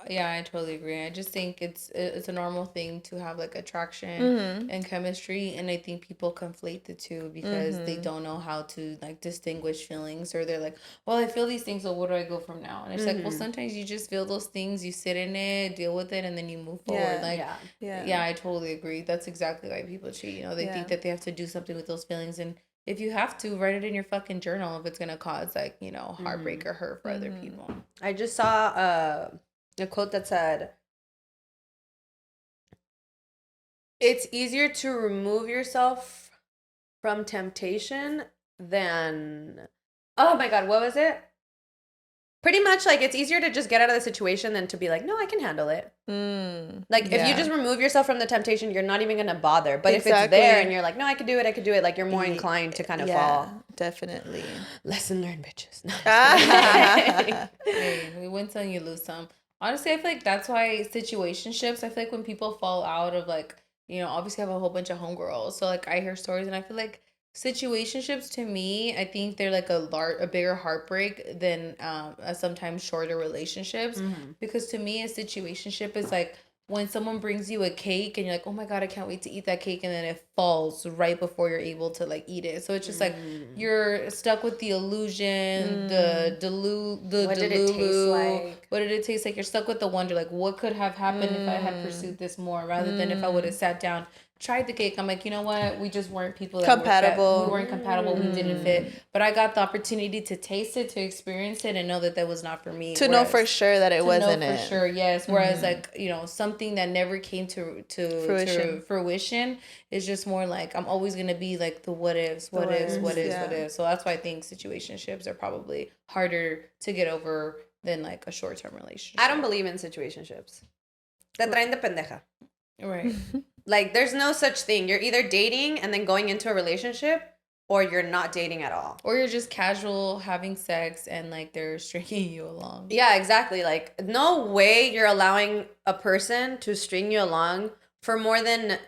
Yeah, I totally agree. I just think it's a normal thing to have like attraction and chemistry, and I think people conflate the two because they don't know how to like distinguish feelings, or they're like, well, I feel these things, so where do I go from now? And it's like, well, sometimes you just feel those things, you sit in it, deal with it, and then you move forward. Yeah, I totally agree. That's exactly why people cheat. You know, they think that they have to do something with those feelings, and if you have to, write it in your fucking journal if it's gonna cause like, you know, heartbreak or hurt for other people. I just saw a quote that said, it's easier to remove yourself from temptation than, oh my God, what was it? Pretty much like it's easier to just get out of the situation than to be like, no, I can handle it. Like if you just remove yourself from the temptation, you're not even going to bother. But if it's there and you're like, no, I could do it, like you're more inclined to kind of fall. Definitely. Lesson learned, bitches. Hey, we win some, you lose some. Honestly, I feel like that's why situationships, I feel like when people fall out of like, you know, obviously I have a whole bunch of homegirls. So like I hear stories and I feel like situationships to me, I think they're like a bigger heartbreak than sometimes shorter relationships. Because to me, a situationship is like when someone brings you a cake and you're like, oh my God, I can't wait to eat that cake, and then it falls right before you're able to like eat it. So it's just like you're stuck with the illusion, what did it taste like? What did it taste like? You're stuck with the wonder, like what could have happened if I had pursued this more, rather than if I would have sat down, tried the cake. I'm like, you know what? We just weren't people that compatible. We weren't compatible. We didn't fit. But I got the opportunity to taste it, to experience it, and know that was not for me. To know for sure that it wasn't it. For sure, yes. Whereas like, you know, something that never came to fruition is just more like, I'm always gonna be like the what ifs. So that's why I think situationships are probably harder to get over than like a short term relationship. I don't believe in situationships. Te traen de pendeja. Right. Like, there's no such thing. You're either dating and then going into a relationship, or you're not dating at all. Or you're just casual having sex and, like, they're stringing you along. Yeah, exactly. Like, no way you're allowing a person to string you along for more than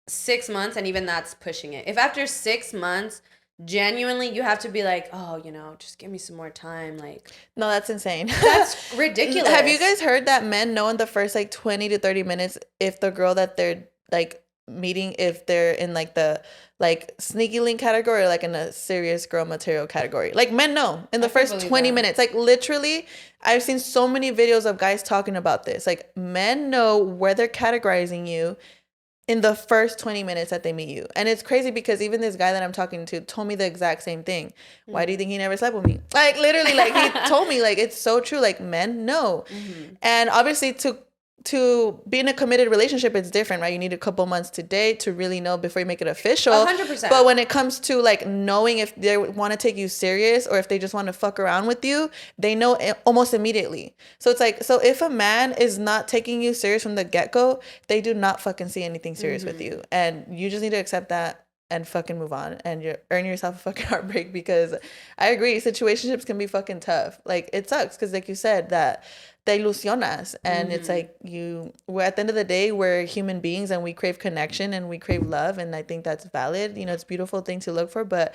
6 months, and even that's pushing it. If after 6 months, genuinely you have to be like, oh, you know, just give me some more time. Like, no, that's insane. That's ridiculous. Have you guys heard that men know in the first like 20 to 30 minutes if the girl that they're like meeting, if they're in like the like sneaky link category or like in a serious girl material category? Like men know in the first 20 minutes. Like literally, I've seen so many videos of guys talking about this. Like men know where they're categorizing you in the first 20 minutes that they meet you. And it's crazy because even this guy that I'm talking to told me the exact same thing. Why do you think he never slept with me? Like literally, like he told me, like it's so true. Like men know. And obviously to be in a committed relationship, it's different, right? You need a couple months to date to really know before you make it official. 100%. But when it comes to like knowing if they want to take you serious or if they just want to fuck around with you, they know almost immediately. So it's like, so if a man is not taking you serious from the get-go, they do not fucking see anything serious with you. And you just need to accept that and fucking move on and you earn yourself a fucking heartbreak, because I agree, situationships can be fucking tough. Like, it sucks because, like you said, that te ilusionas, and it's like we're at the end of the day, we're human beings and we crave connection and we crave love, and I think that's valid. You know, it's a beautiful thing to look for, but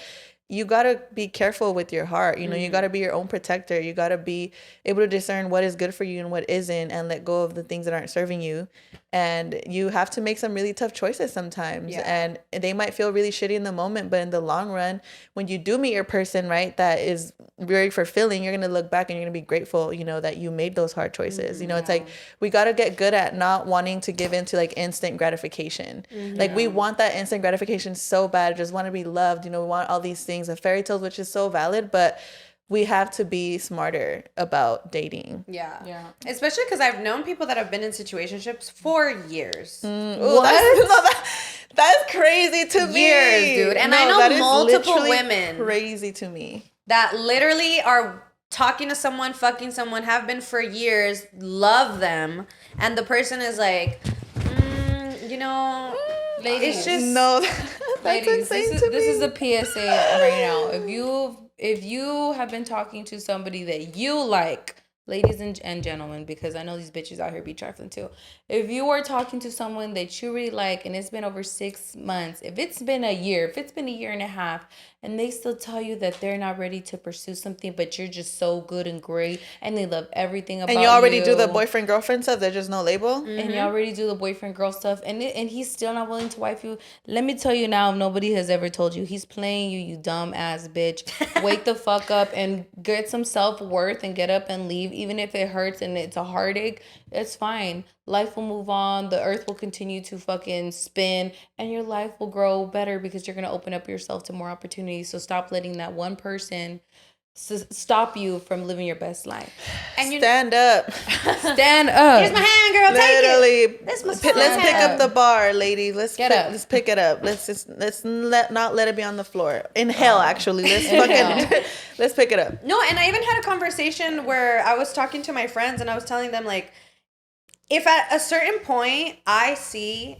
you gotta be careful with your heart. You know, you gotta be your own protector. You gotta be able to discern what is good for you and what isn't, and let go of the things that aren't serving you. And you have to make some really tough choices sometimes. Yeah. And they might feel really shitty in the moment, but in the long run, when you do meet your person, right, that is very fulfilling, you're gonna look back and you're gonna be grateful, you know, that you made those hard choices. You know, it's like we gotta get good at not wanting to give into like instant gratification. Like, we want that instant gratification so bad, just want to be loved, you know, we want all these things of fairy tales, which is so valid, but we have to be smarter about dating. Yeah. Especially because I've known people that have been in situationships for years. Ooh, that's crazy to me. Years, dude. And I know that is multiple literally women crazy to me. that literally are talking to someone, fucking someone, have been for years, love them, and the person is like, you know, Ladies, it's just No, that's ladies, insane this to is me. a PSA right now. If you have been talking to somebody that you like, ladies and gentlemen, because I know these bitches out here be trifling too. If you are talking to someone that you really like and it's been over 6 months, if it's been a year, if it's been a year and a half, and they still tell you that they're not ready to pursue something, but you're just so good and great and they love everything about you. And you already do the boyfriend girlfriend stuff. There's just no label. And you already do the boyfriend girl stuff, and he's still not willing to wife you. Let me tell you now, if nobody has ever told you, he's playing you, you dumb ass bitch. Wake the fuck up and get some self-worth and get up and leave, even if it hurts and it's a heartache. It's fine. Life will move on. The earth will continue to fucking spin, and your life will grow better because you're gonna open up yourself to more opportunities. So stop letting that one person stop you from living your best life. And stand up. Stand up. here's my hand, girl. Literally, Take it. This was let's pick fun. up the bar, ladies. Let's Get up. Let's pick it up. Let's not let it be on the floor. Inhale, actually. Let's fucking let's pick it up. No, and I even had a conversation where I was talking to my friends and I was telling them, like, if at a certain point I see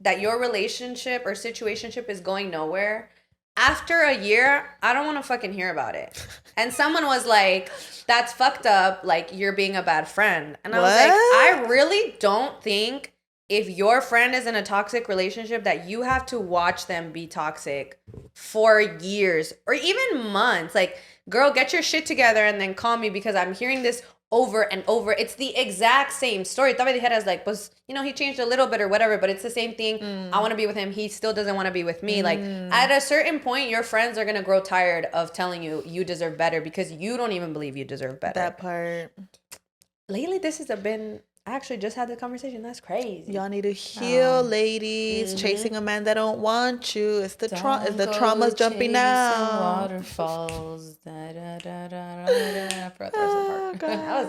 that your relationship or situationship is going nowhere, after a year, I don't want to fucking hear about it. And someone was like, that's fucked up. Like, you're being a bad friend. And I was like, I really don't think if your friend is in a toxic relationship that you have to watch them be toxic for years or even months. Like, girl, get your shit together and then call me, because I'm hearing this over and over. It's the exact same story. Todavía dijeras like, pues, you know, he changed a little bit or whatever, but it's the same thing. I want to be with him. He still doesn't want to be with me. Like, at a certain point, your friends are going to grow tired of telling you you deserve better because you don't even believe you deserve better. That part. Lately, this has been... I actually just had the conversation. That's crazy. Y'all need to heal, ladies. Chasing a man that don't want you. It's the trauma's jumping out. Waterfalls. Da, da, da, da, da, da. I forgot the rest of the part. That was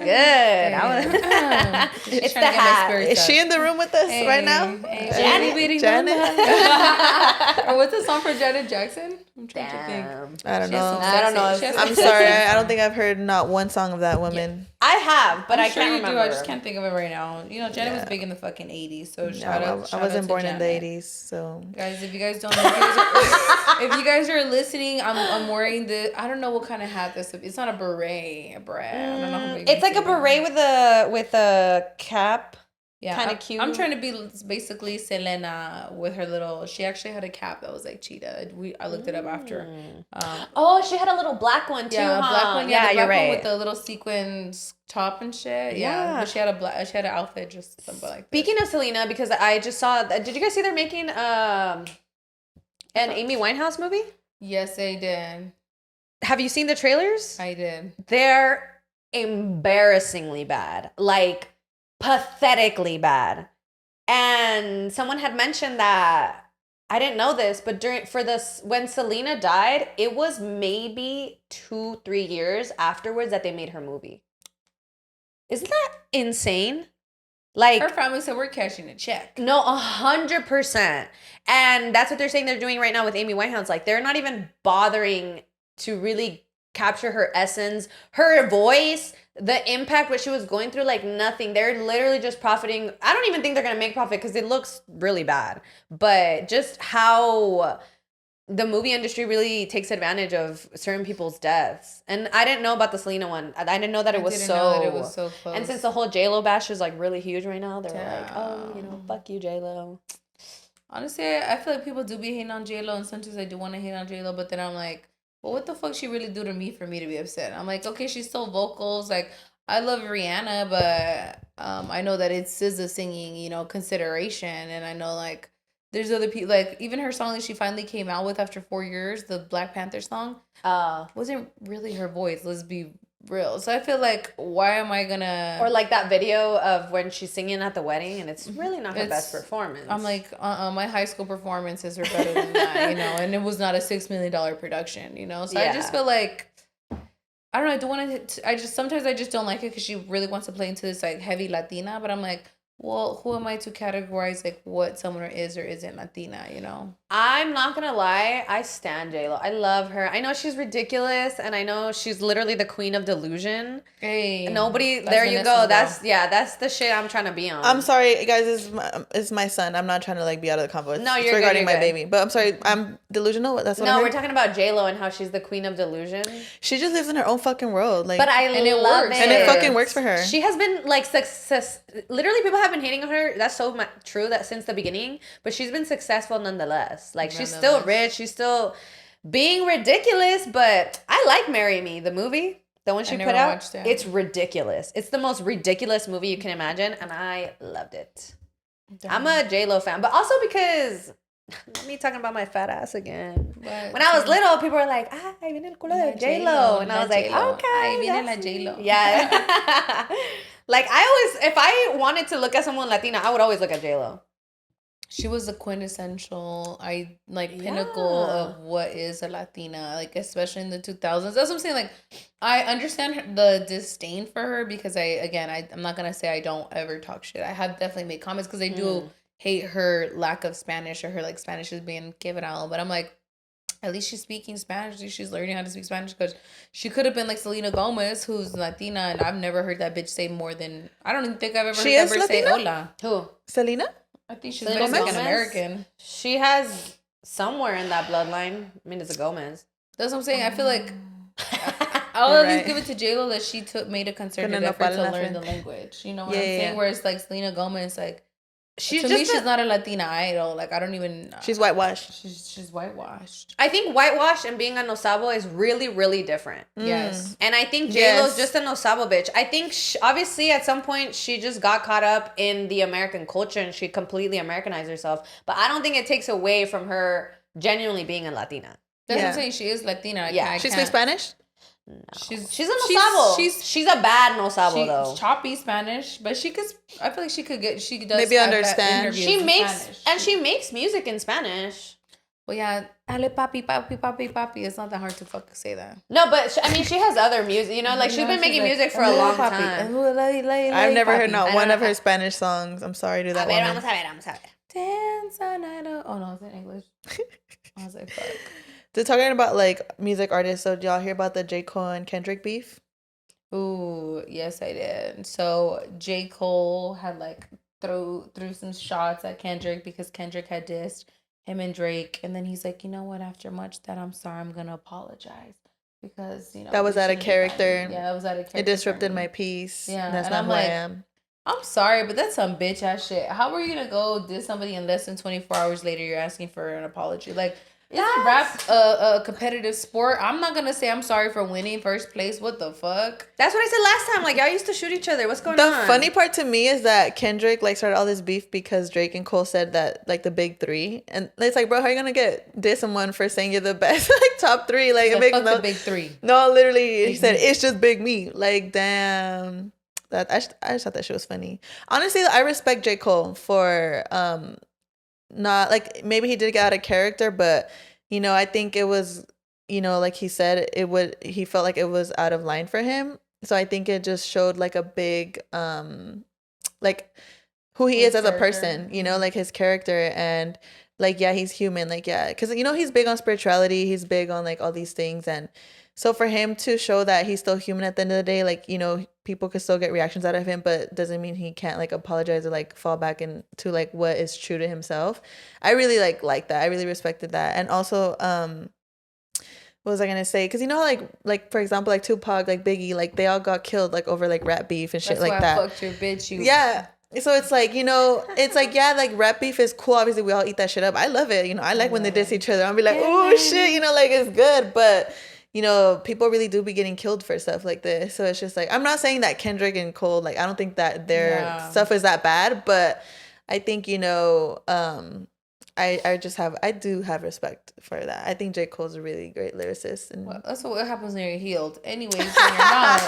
good. It's the hat. Is she in the room with us right now? Janet. Or what's the song for Janet Jackson? I'm trying to think. I don't know. I don't know. I'm sorry. I don't think I've heard not one song of that woman. I have, but I I'm sure can't you remember. do. I just can't think of it right now. You know, Janet was big in the fucking 80s, so shout out. I wasn't born in the Janet. 80s, so. Guys, if you guys don't know, if you guys are listening, I'm wearing the, I don't know what kind of hat this is. It's not a beret, I don't know how big It's like a beret with a cap. Yeah, kind of cute. I'm trying to be basically Selena with her little. She actually had a cap that was like cheetah. I looked it up after. Oh, she had a little black one too. Yeah, a black one. Yeah, the black you're right. one with the little sequins top and shit. Yeah, but she had an outfit just something like that. Speaking of Selena, because I just saw. Did you guys see they're making an Amy Winehouse movie? Yes, I did. Have you seen the trailers? I did. They're embarrassingly bad. Like, pathetically bad. And someone had mentioned that, I didn't know this, but when Selena died, it was maybe 2-3 years afterwards that they made her movie. Isn't that insane? Like, Her family said we're cashing a check. no, 100%. And that's what they're saying they're doing right now with Amy Winehouse. Like, they're not even bothering to really capture her essence, her voice, the impact, what she was going through, like nothing. They're literally just profiting. I don't even think they're going to make profit because it looks really bad. But just how the movie industry really takes advantage of certain people's deaths. And I didn't know about the Selena one. I didn't know that it was so close. And since the whole J-Lo bash is like really huge right now, they're like, oh, you know, fuck you, J-Lo. Honestly, I feel like people do be hating on J-Lo, and sometimes I do want to hate on J-Lo, but then I'm like, well, what the fuck she really do to me for me to be upset? I'm like, okay, she's still vocals. Like, I love Rihanna, but I know that it's SZA singing, you know, Consideration, and I know, like, there's other people, like, even her song that she finally came out with after 4 years, the Black Panther song, wasn't really her voice, let's be real. So I feel like, why am I gonna... Or like that video of when she's singing at the wedding, and it's really not her best performance. I'm like, my high school performances are better than that, you know, and it was not a $6 million production, you know? So I just feel like, I don't know, I don't want to, sometimes I just don't like it because she really wants to play into this, like, heavy Latina, but I'm like, well, who am I to categorize, like, what someone is or isn't Latina, you know? I'm not gonna lie, I stan J-Lo. I love her. I know she's ridiculous, and I know she's literally the queen of delusion. Hey, nobody, there you go. That's the shit I'm trying to be on. I'm sorry, guys. It's my son. I'm not trying to like be out of the convo. No, it's you're regarding good, my baby. But I'm sorry, I'm delusional. That's what. No, I we're talking about J-Lo and how she's the queen of delusion. She just lives in her own fucking world. Like, but I love it. And it fucking works for her. She has been like success. Literally, people have been hating on her. That's so true. That since the beginning, but she's been successful nonetheless. Like she's still rich. She's still being ridiculous. But I like "Marry Me," the movie, the one she put out. It's ridiculous. It's the most ridiculous movie you can imagine, and I loved it. I'm a J-Lo fan, but also because. Not me talking about my fat ass again. But when I was little, people were like, "Ah, ahí viene el culo de J-Lo," and I was like, "Okay, ahí viene la J-Lo." Yeah. Like if I wanted to look at someone Latina, I would always look at J-Lo. She was the quintessential, pinnacle of what is a Latina, like, especially in the 2000s. That's what I'm saying. Like, I understand the disdain for her because I'm not going to say I don't ever talk shit. I have definitely made comments because I do hate her lack of Spanish or her, like, Spanish is being given out. But I'm like, at least she's speaking Spanish. She's learning how to speak Spanish because she could have been like Selena Gomez, who's Latina, and I've never heard that bitch say more than, I don't even think I've ever heard that bitch say hola. Who? Selena? I think she's Mexican American. She has somewhere in that bloodline. I mean, it's a Gomez. That's what I'm saying. I feel like I'll at least give it to J-Lo that she made a concerted effort to learn the language. You know what I'm saying? Whereas like Selena Gomez, like, she's not a Latina idol. Like, I don't even. She's whitewashed. She's whitewashed. I think whitewash and being a no sabo is really, really different. Yes. And I think J-Lo's just a no sabo bitch. I think obviously at some point she just got caught up in the American culture and she completely Americanized herself. But I don't think it takes away from her genuinely being a Latina. That's what I'm saying. She is Latina. She speaks Spanish? No. She's a no sabo. She's a bad no sabo though. She's choppy Spanish, but she could. I feel like she does maybe understand. She makes music in Spanish. Well, yeah, ale papi, papi, papi, papi. It's not that hard to fucking say that. No, but I mean, she has other music. You know, like she's been making music for a long time. I've never heard one of her Spanish songs. I'm sorry to that one. Vamos a ver. Dance on night. Oh no, it's in English. I was like, fuck. They're talking about like music artists. So did y'all hear about the J. Cole and Kendrick beef? Ooh, yes, I did. So J. Cole had like threw some shots at Kendrick because Kendrick had dissed him and Drake, and then he's like, you know what? After much that, I'm sorry. I'm gonna apologize because that was out of character. Yeah, that was out of character. It disrupted my peace. Yeah, that's not who I am. I'm sorry, but that's some bitch ass shit. How are you gonna go diss somebody and less than 24 hours later you're asking for an apology? Like, isn't rap a competitive sport? I'm not gonna say I'm sorry for winning first place. What the fuck? That's what I said last time. Like, y'all used to shoot each other. What's going on? The funny part to me is that Kendrick like started all this beef because Drake and Cole said that like the big three, and it's like, bro, how are you gonna diss someone for saying you're the best like top three? Like, it makes fuck the big three. No, literally, he said it's just big me. Like, damn. That I just thought that shit was funny. Honestly, I respect J. Cole for not like, maybe he did get out of character, but you know, I think it was, you know, like he said, he felt like it was out of line for him. So I think it just showed like a big like who he is as a person, you know, like his character, and like, yeah, he's human, like, yeah, because you know he's big on spirituality, he's big on like all these things, and So for him to show that he's still human at the end of the day, like, you know, people could still get reactions out of him, but doesn't mean he can't like apologize or like fall back into like what is true to himself. I really like that. I really respected that. And also, what was I gonna say? Because you know, like for example, like Tupac, like Biggie, like they all got killed like over like rap beef and shit like that. I fucked your bitch. Yeah. So it's like, you know, it's like, yeah, like rap beef is cool. Obviously, we all eat that shit up. I love it. You know, I like when they diss each other. I'll be like, oh shit, you know, like it's good. But you know, people really do be getting killed for stuff like this. So it's just like, I'm not saying that Kendrick and Cole, like, I don't think that their stuff is that bad, but I think, you know, I do have respect for that. I think J. Cole's a really great lyricist. And that's what happens when you're healed. Anyways, when you're not.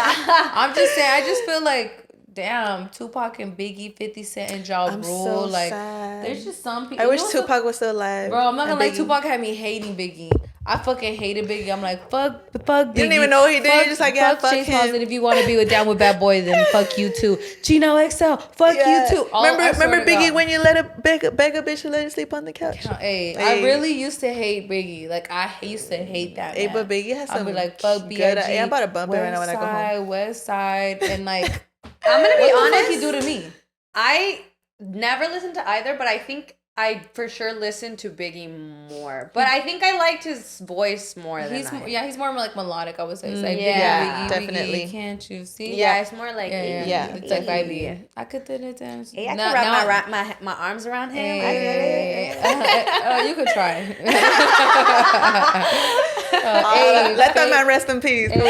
I'm just saying, I just feel like, damn, Tupac and Biggie, 50 Cent and Ja Rule. So like, sad. There's just some people. I wish Tupac was still alive. Bro, I'm not gonna lie, Tupac had me hating Biggie. I fucking hated Biggie. I'm like, fuck Biggie. You didn't even know what he did. You're just like, yeah, fuck Chase him. Smalls, and if you want to be down with Bad Boy, then fuck you too. Gino XL, fuck you too. Remember Biggie when you let a beg a bitch to let him sleep on the couch? Hey, I really used to hate Biggie. Like, I used to hate that man. Hey, but Biggie has some I'd be like, fuck B.I.G. Yeah, I'm about to bump it right now when I go home. West Side, and like, I'm gonna be honest. What the fuck he do to me? I never listened to either, but I think I for sure listened to Biggie more. But I think I liked his voice more than he's more like melodic, I would say. It's like, yeah, Biggie, definitely. Biggie, can't you see? Yeah, it's more like it's like vibey. I could do it. Hey, I could wrap my arms around him. I get it. You could try. Let that man rest in peace. I know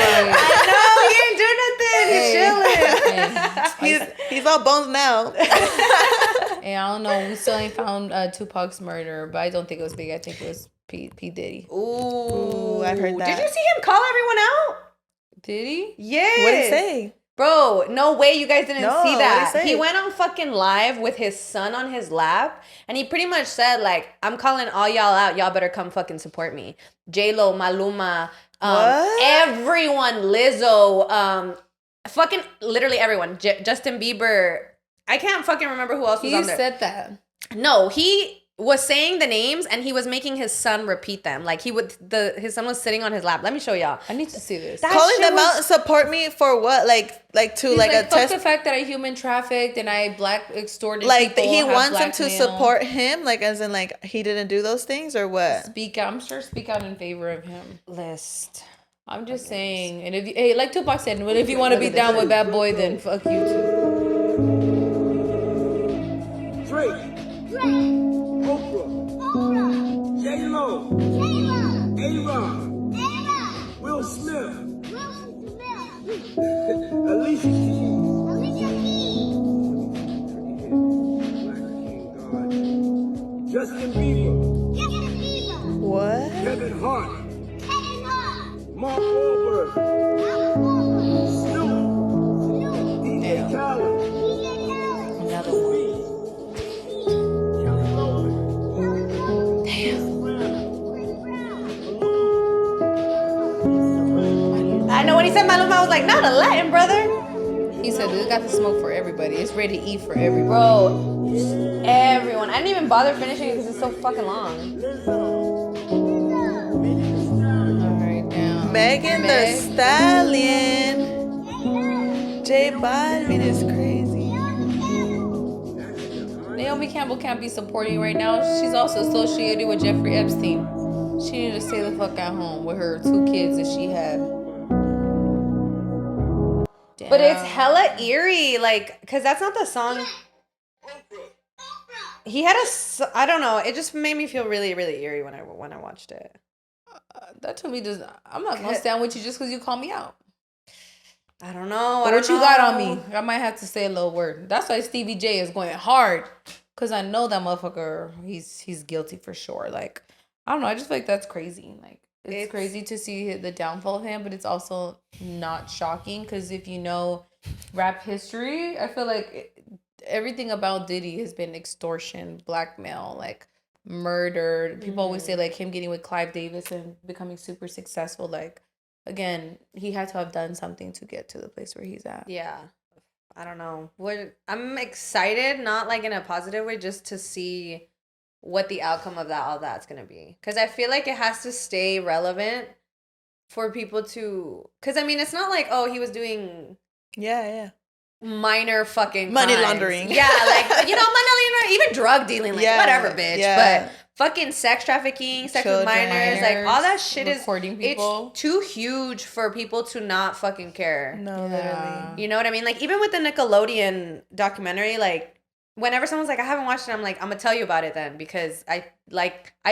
he ain't doing nothing. He's chilling. He's all bones now. And I don't know. We still ain't found Tupac's murderer, but I don't think it was Big. I think it was P Diddy. Ooh, I've heard that. Did you see him call everyone out? Did he? Yes. What did he say? Bro, no way you guys didn't see that. What did he say? He went on fucking live with his son on his lap, and he pretty much said, like, I'm calling all y'all out. Y'all better come fucking support me. J-Lo, Maluma, everyone, Lizzo, fucking literally everyone. Justin Bieber. I can't fucking remember who else was on there. He said that. No, he was saying the names and he was making his son repeat them. Like his son was sitting on his lap. Let me show y'all. I need to see this. Calling them out, support me for what? Like to He's like a fuck test. the fact that I human trafficked and I black extorted. Like people, he wants them blackmail. to support him, like as in like he didn't do those things or what? Speak out. I'm sure speak out in favor of him. List. I'm just saying. And if you, like Tupac said, well, if you want to be down with Bad Boy, then fuck you too. Drake, Oprah, J-Lo, A-Rod, Will Smith, Alicia Keys, Justin Bieber, What? Kevin Hart, Mark Wahlberg, Snoop, DJ Khaled, Another one. I know when he said Maluma, I was like, not a Latin, brother. He said they got the smoke for everybody. It's ready to eat for everybody. Bro, everyone. I didn't even bother finishing it because it's so fucking long. All right, down. Megan Thee Stallion. J Balvin is crazy. Naomi Campbell can't be supporting right now. She's also associated with Jeffrey Epstein. She needed to stay the fuck at home with her 2 kids that she had. Damn. But it's hella eerie, like, because that's not the song. He had I don't know. It just made me feel really, really eerie when I watched it. That to me does. I'm not gonna stand with you just because you call me out. I don't know. What you got on me? I might have to say a little word. That's why Stevie J is going hard, cause I know that motherfucker. He's guilty for sure. Like, I don't know. I just feel like that's crazy. Like, it's crazy to see the downfall of him, but it's also not shocking because if you know rap history, I feel like everything about Diddy has been extortion, blackmail, like murder. People always say like him getting with Clive Davis and becoming super successful. Like, again, he had to have done something to get to the place where he's at. Yeah. I don't know. I'm excited, not like in a positive way, just to see what the outcome of all that's going to be. Because I feel like it has to stay relevant for people to, because I mean, it's not like, oh, he was doing Yeah. minor fucking Money crimes. laundering. Yeah, like, money laundering, even drug dealing, like, whatever, bitch. Yeah. But fucking sex trafficking, sex with Children. minors, like, all that shit recording people. it's too huge for people to not fucking care. No, literally. You know what I mean? Like, even with the Nickelodeon documentary, like, whenever someone's like, I haven't watched it, I'm like, I'm gonna tell you about it then, because I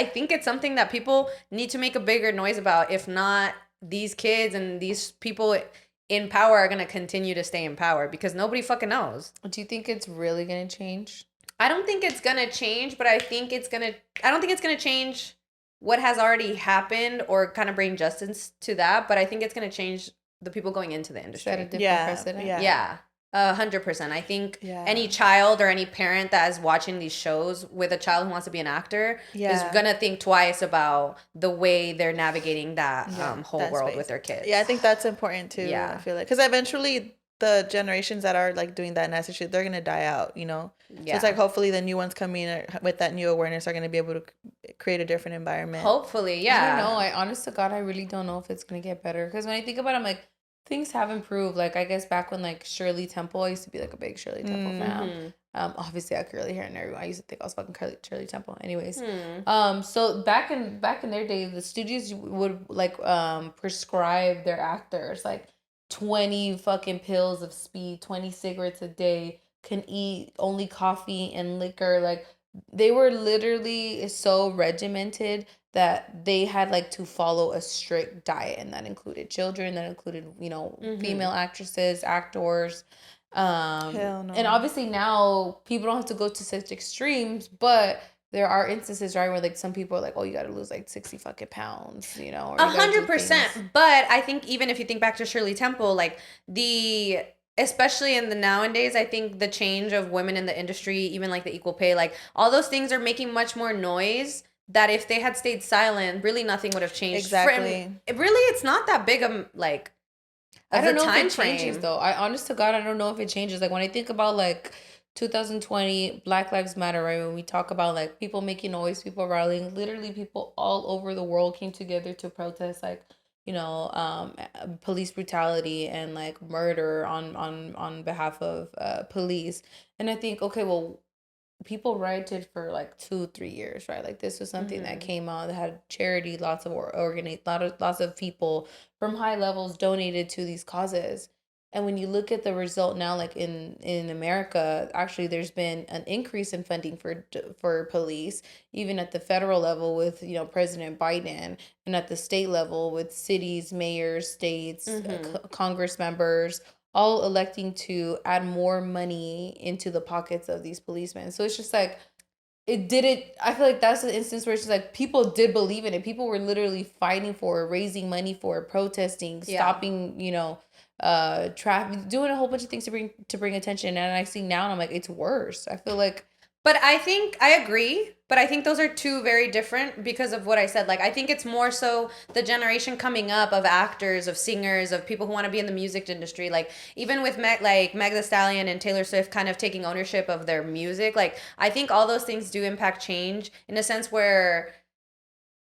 think it's something that people need to make a bigger noise about. If not, these kids and these people in power are gonna continue to stay in power because nobody fucking knows. Do you think it's really gonna change? I don't think it's gonna change, but I don't think it's gonna change what has already happened or kind of bring justice to that. But I think it's gonna change the people going into the industry. Set a different precedent. Yeah. 100%. I think any child or any parent that is watching these shows with a child who wants to be an actor is gonna think twice about the way they're navigating that whole world space. with their kids. Yeah, I think that's important too. Yeah. I feel like, because eventually the generations that are like doing that nasty shit, they're gonna die out. So it's like, hopefully the new ones coming with that new awareness are gonna be able to create a different environment. Hopefully, yeah. I don't know. Honest to God, I really don't know if it's gonna get better. Because when I think about it, I'm like, things have improved. Like, I guess back when like Shirley Temple, I used to be like a big Shirley Temple fan. Obviously I had curly hair and everyone. I used to think I was fucking Shirley Temple. Anyways, so back in their day, the studios would like prescribe their actors like 20 fucking pills of speed, 20 cigarettes a day, can eat only coffee and liquor. Like, they were literally so regimented that they had like to follow a strict diet, and that included children, that included female actresses, actors, Hell no. and obviously now people don't have to go to such extremes, but there are instances, right, where like some people are like, oh, you got to lose like 60 fucking pounds, or 100%. But I think even if you think back to Shirley Temple, like especially in the nowadays, I think the change of women in the industry, even like the equal pay, like all those things are making much more noise, that if they had stayed silent, really nothing would have changed. Exactly. It's not that big of like I don't know time if it changes though. Honest to God, I don't know if it changes. Like, when I think about like 2020 Black Lives Matter, right? When we talk about like people making noise, people rallying, literally people all over the world came together to protest like, police brutality and like murder on behalf of police. And I think, okay, well, people rioted for like 2-3 years, right? Like, this was something that came out that had charity, lots of people from high levels donated to these causes. And when you look at the result now, like in America, actually there's been an increase in funding for police, even at the federal level with President Biden, and at the state level with cities, mayors, states, Congress members, all electing to add more money into the pockets of these policemen. So it's just like, I feel like that's the instance where it's just like people did believe in it. People were literally fighting for it, raising money for it, protesting, stopping, traffic, doing a whole bunch of things to bring attention. And I see now and I'm like, it's worse. I feel like. But I think I agree, but I think those are two very different because of what I said. Like, I think it's more so the generation coming up of actors, of singers, of people who want to be in the music industry. Like, even with Meg Thee Stallion and Taylor Swift kind of taking ownership of their music. Like, I think all those things do impact change in a sense where,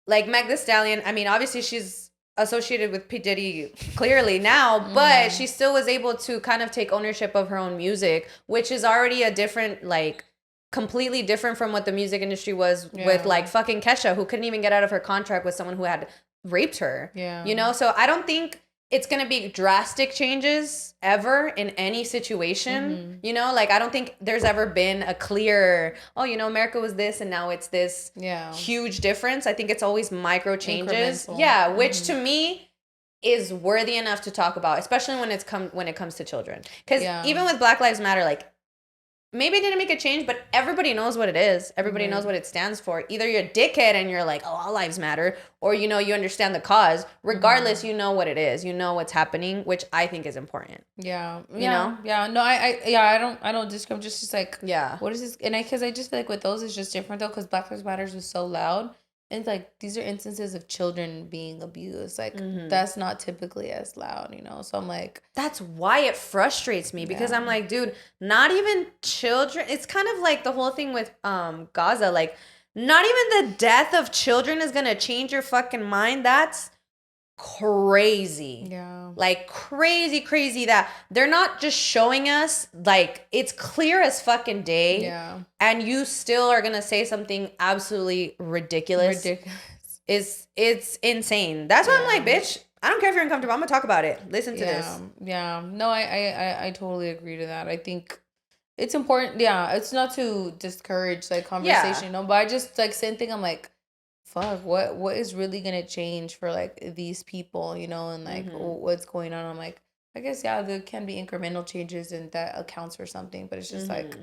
like, Meg Thee Stallion, I mean, obviously she's associated with P Diddy clearly now, but she still was able to kind of take ownership of her own music, which is already a different, like, completely different from what the music industry was with like fucking Kesha, who couldn't even get out of her contract with someone who had raped her. So I don't think it's gonna be drastic changes ever in any situation. Like, I don't think there's ever been a clear, America was this and now it's this huge difference. I think it's always micro changes. Incremental. Which to me is worthy enough to talk about, especially when it comes to children. Because even with Black Lives Matter, like, maybe it didn't make a change, but everybody knows what it is. Everybody knows what it stands for. Either you're a dickhead and you're like, oh, all lives matter, or you understand the cause. Regardless, you know what it is. You know what's happening, which I think is important. Yeah. know? Yeah. No, I don't just, I'm just like, Yeah. what is this? And because I just feel like with those, it's just different though, because Black Lives Matters was so loud. And like, these are instances of children being abused. Like, that's not typically as loud, So I'm like, that's why it frustrates me, because I'm like, dude, not even children. It's kind of like the whole thing with Gaza. Like, not even the death of children is gonna change your fucking mind. That's crazy. Yeah. Like crazy that they're not just showing us, like, it's clear as fucking day. Yeah. And you still are gonna say something absolutely ridiculous. It's insane. That's why I'm like, bitch, I don't care if you're uncomfortable. I'm gonna talk about it. Listen to this. Yeah. No, I totally agree to that. I think it's important. Yeah, it's not to discourage like conversation, you know, but I just like same thing. I'm like, fuck, what is really gonna change for like these people, you know, and like what's going on? I'm like, I guess there can be incremental changes and that accounts for something, but it's just like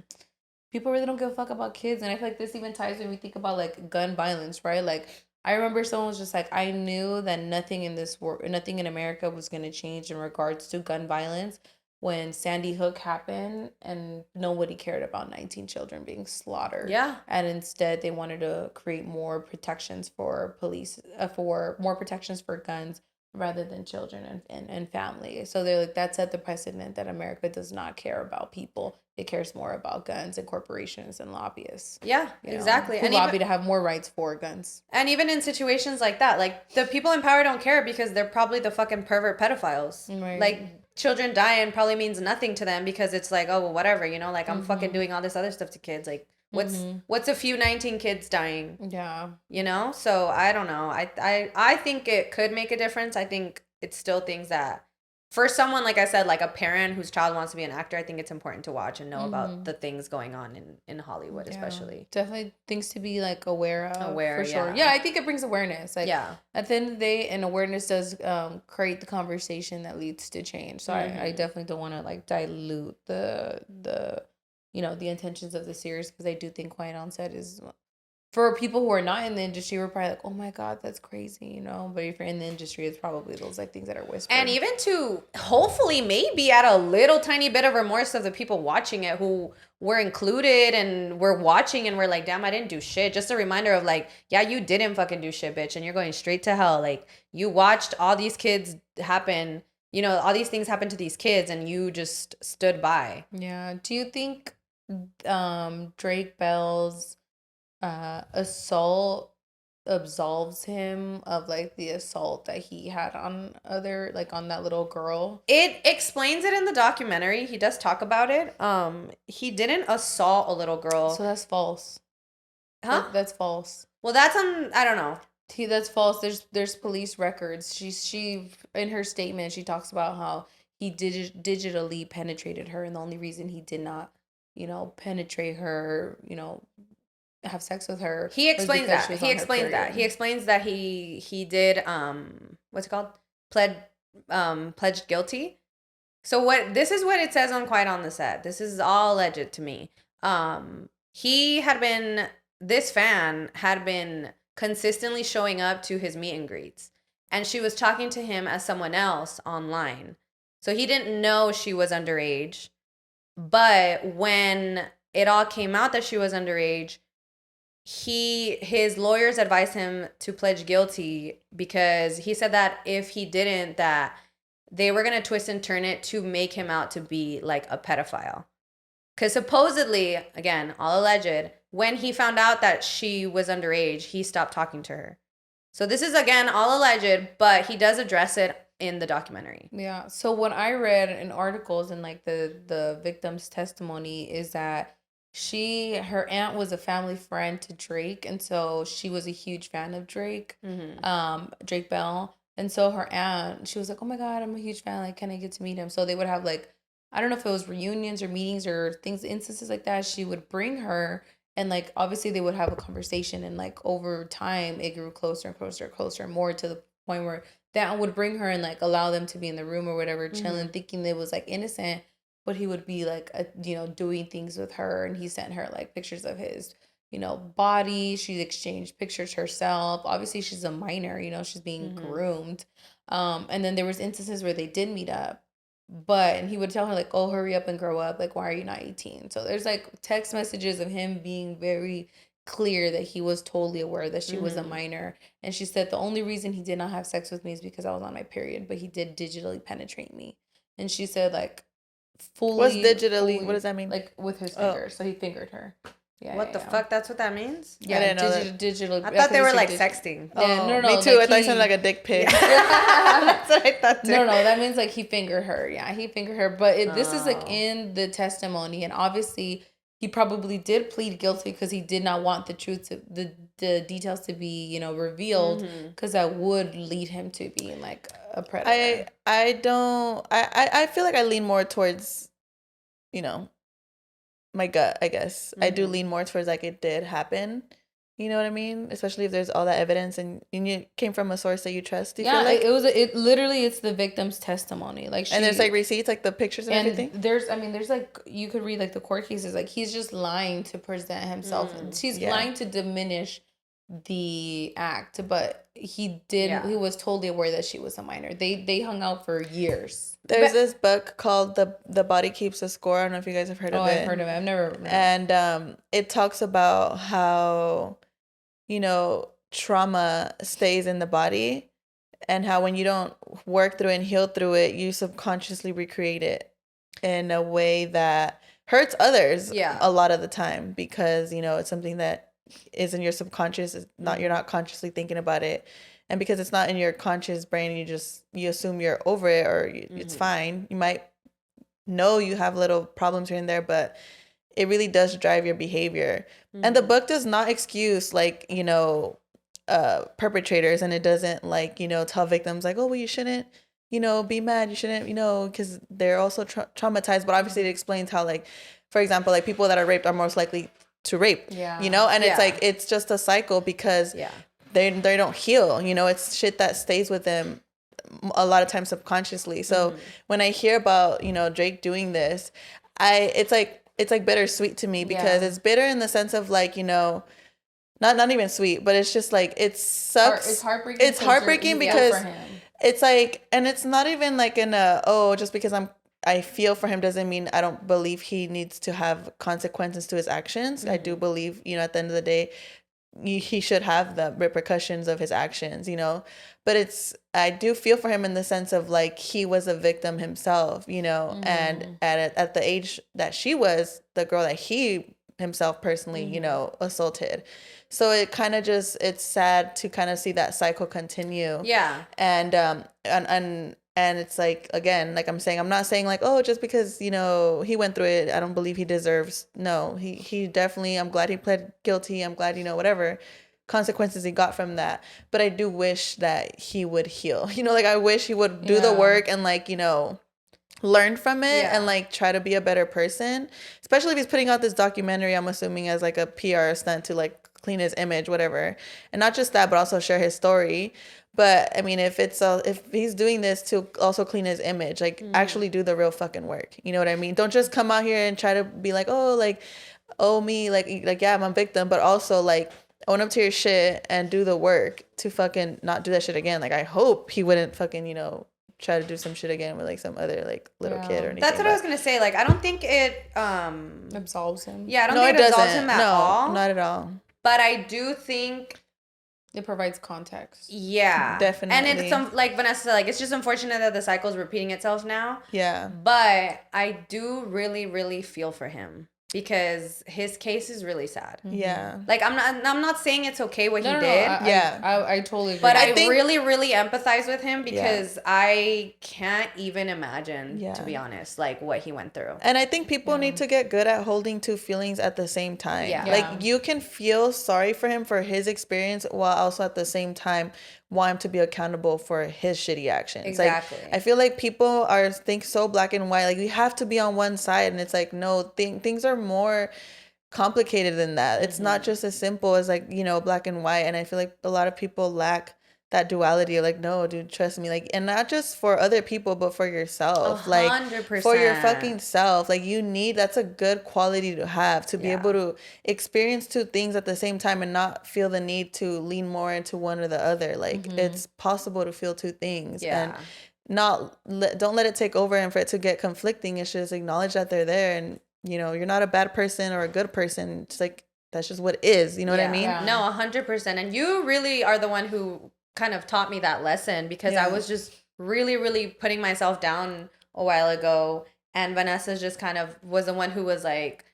people really don't give a fuck about kids, and I feel like this even ties when we think about like gun violence, right? Like I remember someone was just like, I knew that nothing in this world, nothing in America was gonna change in regards to gun violence when Sandy Hook happened and nobody cared about 19 children being slaughtered. Yeah. And instead they wanted to create more protections for police, for more protections for guns rather than children and family. So they're like, that set the precedent that America does not care about people. It cares more about guns and corporations and lobbyists. Yeah, exactly. And lobby to have more rights for guns. And even in situations like that, like the people in power don't care because they're probably the fucking pervert pedophiles. Right. Like children dying probably means nothing to them because it's like, oh, well, whatever, you know, like I'm fucking doing all this other stuff to kids. Like what's a few 19 kids dying? Yeah. You know? So I don't know. I think it could make a difference. I think it's still things that for someone, like I said, like a parent whose child wants to be an actor, I think it's important to watch and know about the things going on in Hollywood, especially. Definitely things to be like aware of. For sure. yeah. Yeah, I think it brings awareness. Like at the end of the day, and awareness does create the conversation that leads to change. So I definitely don't want to like dilute the you know, the intentions of the series, because I do think Quiet on Set is, for people who are not in the industry, we're probably like, oh my God, that's crazy, you know? But if you're in the industry, it's probably those like things that are whispered. And even to hopefully maybe add a little tiny bit of remorse of the people watching it who were included and were watching and were like, damn, I didn't do shit. Just a reminder of like, yeah, you didn't fucking do shit, bitch. And you're going straight to hell. Like you watched all these kids happen, you know, all these things happen to these kids and you just stood by. Yeah. Do you think Drake Bell's assault absolves him of like the assault that he had on other, like on that little girl? It explains it in the documentary. He does talk about it. He didn't assault a little girl. So that's false. Huh? That's false. Well, that's I don't know. That's false. There's police records. She in her statement she talks about how he digitally penetrated her, and the only reason he did not, you know, penetrate her, you know, have sex with her. He explains that. He explains that. He explains that he did what's it called? Pledged guilty. So this is what it says on Quiet on the Set. This is all alleged to me. This fan had been consistently showing up to his meet and greets, and she was talking to him as someone else online. So he didn't know she was underage. But when it all came out that she was underage, his lawyers advised him to pledge guilty because he said that if he didn't, that they were going to twist and turn it to make him out to be like a pedophile. Because supposedly, again, all alleged, when he found out that she was underage, he stopped talking to her. So this is, again, all alleged, but he does address it in the documentary. Yeah. So what I read in articles and like the victim's testimony is that her aunt was a family friend to Drake, and so she was a huge fan of Drake, Drake Bell. And so her aunt, she was like, oh my God, I'm a huge fan. Like, can I get to meet him? So they would have like, I don't know if it was reunions or meetings or instances like that. She would bring her, and like, obviously they would have a conversation, and like over time it grew closer and closer, more to the point where that would bring her and like allow them to be in the room or whatever, chilling, thinking they was like innocent. But he would be like, you know, doing things with her, and he sent her like pictures of his, you know, body. She exchanged pictures herself. Obviously, she's a minor, you know, she's being groomed. And then there was instances where they did meet up, and he would tell her like, "Oh, hurry up and grow up. Like, why are you not 18?" So there's like text messages of him being very clear that he was totally aware that she was a minor. And she said the only reason he did not have sex with me is because I was on my period, but he did digitally penetrate me. And she said like, fully. What's digitally? What does that mean? Like with his fingers. So he fingered her. Yeah. What the fuck? That's what that means? Yeah, I didn't know digital. I thought they were like sexting. Yeah, no, Me too. like I thought it sounded like a dick pic. That's what I thought too. No, that means like he fingered her. Yeah, he fingered her. But this is like in the testimony, and obviously he probably did plead guilty because he did not want the truth to the details to be revealed, because that would lead him to being like a predator. I feel like I lean more towards, my gut, I guess. I do lean more towards like it did happen. You know what I mean? Especially if there's all that evidence and you came from a source that you trust. Do you feel like? It literally, it's the victim's testimony. Like and there's like receipts, like the pictures and everything. There's like, you could read like the court cases. Like he's just lying to present himself. She's lying to diminish the act, but he was totally aware that she was a minor. They hung out for years. There's this book called the Body Keeps a Score. I don't know if you guys have heard of it. I've heard of it. I've never. And it talks about how trauma stays in the body, and how when you don't work through it and heal through it, you subconsciously recreate it in a way that hurts others a lot of the time, because it's something that is in your subconscious. It's not, you're not consciously thinking about it, and because it's not in your conscious brain, you assume you're over it, or it's fine. You might know you have little problems here and there, but it really does drive your behavior. And the book does not excuse perpetrators, and it doesn't tell victims like, oh well, you shouldn't be mad, you shouldn't because they're also traumatized. But obviously it explains how, like, for example, like people that are raped are most likely to rape, and it's like, it's just a cycle, because they don't heal, it's shit that stays with them a lot of times subconsciously. So when I hear about Drake doing this, it's like bittersweet to me, because it's bitter in the sense of like, not even sweet, but it's just like, it sucks. It's heartbreaking. It's heartbreaking because it's like, and it's not even like just because I feel for him doesn't mean I don't believe he needs to have consequences to his actions. I do believe, at the end of the day, he should have the repercussions of his actions, but I do feel for him in the sense of like, he was a victim himself, and at the age that she was, the girl that he himself personally, assaulted. So it kind of it's sad to kind of see that cycle continue. Yeah. And it's like, again, like I'm saying, I'm not saying like, oh, just because, he went through it, I don't believe he deserves. No, he definitely, I'm glad he pled guilty. I'm glad, whatever consequences he got from that. But I do wish that he would heal. Like I wish he would do the work and like, learn from it and like try to be a better person. Especially if he's putting out this documentary, I'm assuming as like a PR stunt to like clean his image, whatever. And not just that, but also share his story. But I mean, if he's doing this to also clean his image, like actually do the real fucking work. You know what I mean? Don't just come out here and try to be like, oh, like, oh me, like yeah, I'm a victim, but also like own up to your shit and do the work to fucking not do that shit again. Like I hope he wouldn't fucking, try to do some shit again with like some other like little kid or anything. That's what I was gonna say. Like I don't think it absolves him. Yeah, I don't think it absolves him at all. Not at all. But I do think it provides context. Yeah, definitely. And it's like Vanessa said, like it's just unfortunate that the cycle is repeating itself now. Yeah. But I do really, really feel for him, because his case is really sad. Yeah. Like I'm not saying it's okay what he did. I totally agree. But I really, really empathize with him, because I can't even imagine, to be honest, like what he went through. And I think people need to get good at holding two feelings at the same time. Yeah. Like you can feel sorry for him for his experience while also at the same time want him to be accountable for his shitty actions. Exactly. Like, I feel like people think so black and white. Like we have to be on one side, and it's like, no, things are more complicated than that. It's not just as simple as like, black and white. And I feel like a lot of people lack that duality. Like, no, dude, trust me. Like, and not just for other people, but for yourself. 100%. Like for your fucking self. Like that's a good quality to have, to be able to experience two things at the same time and not feel the need to lean more into one or the other. Like it's possible to feel two things. And don't let it take over and for it to get conflicting. It's just acknowledge that they're there, and you're not a bad person or a good person. It's like, that's just what it is. You know what I mean? Yeah. No, 100%. And you really are the one who kind of taught me that lesson, because I was just really, really putting myself down a while ago. And Vanessa just kind of was the one who was like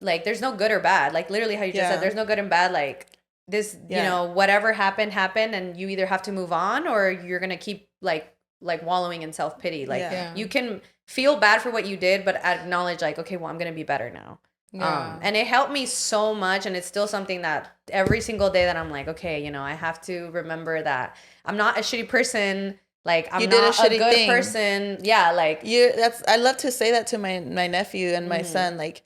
like there's no good or bad. Like literally how you just said, there's no good and bad. Like this, you know, whatever happened, and you either have to move on or you're gonna keep like wallowing in self-pity. Like you can feel bad for what you did, but acknowledge like, okay, well, I'm gonna be better now. And it helped me so much, and it's still something that every single day that I'm like, okay, you know, I have to remember that I'm not a shitty person. Like I'm not a good person. Yeah, like I love to say that to my nephew and my son, like,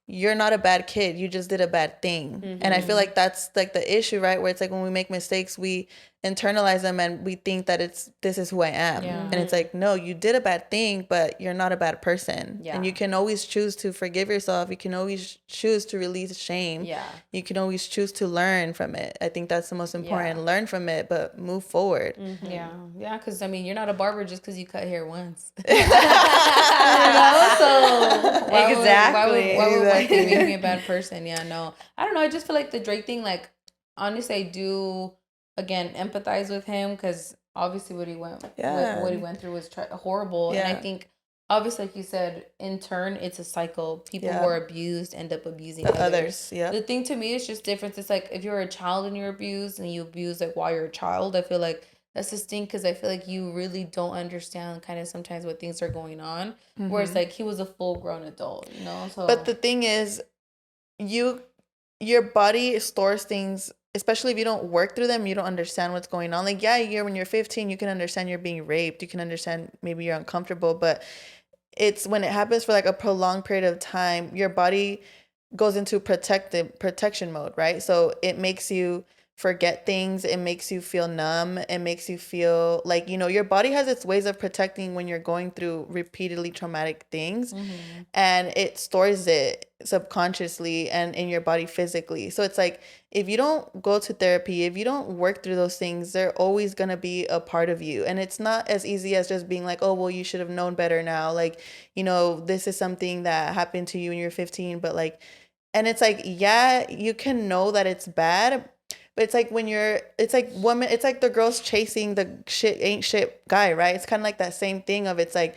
you're not a bad kid. You just did a bad thing. And I feel like that's like the issue, right? Where it's like when we make mistakes, we internalize them and we think that this is who I am. And it's like, no, you did a bad thing, but you're not a bad person. And you can always choose to forgive yourself. You can always choose to release shame. You can always choose to learn from it. I think that's the most important. Learn from it, but move forward. Yeah, because I mean, you're not a barber just because you cut hair once. So exactly. Why would one thing make me a bad person? Yeah, no, I don't know. I just feel like the Drake thing. Like, honestly, I do again empathize with him because obviously what he went through was horrible, and I think obviously, like you said, in turn, it's a cycle. People who are abused end up abusing others. The thing to me is just different. It's like if you're a child and you're abused and you abuse like while you're a child, I feel like that's distinct because I feel like you really don't understand kind of sometimes what things are going on. Whereas like he was a full grown adult, you know? So but the thing is, your body stores things, especially if you don't work through them, you don't understand what's going on. Like, when you're 15, you can understand you're being raped. You can understand maybe you're uncomfortable, but it's when it happens for like a prolonged period of time, your body goes into protection mode, right? So it makes you forget things. It makes you feel numb. It makes you feel like, you know, your body has its ways of protecting when you're going through repeatedly traumatic things, and it stores it subconsciously and in your body physically. So it's like, if you don't go to therapy, if you don't work through those things, they're always going to be a part of you. And it's not as easy as just being like, oh, well, you should have known better now. Like, you know, this is something that happened to you when you're 15, but like, and it's like, you can know that it's bad, but it's like it's like the girls chasing the ain't shit guy, right? It's kind of like that same thing of, it's like,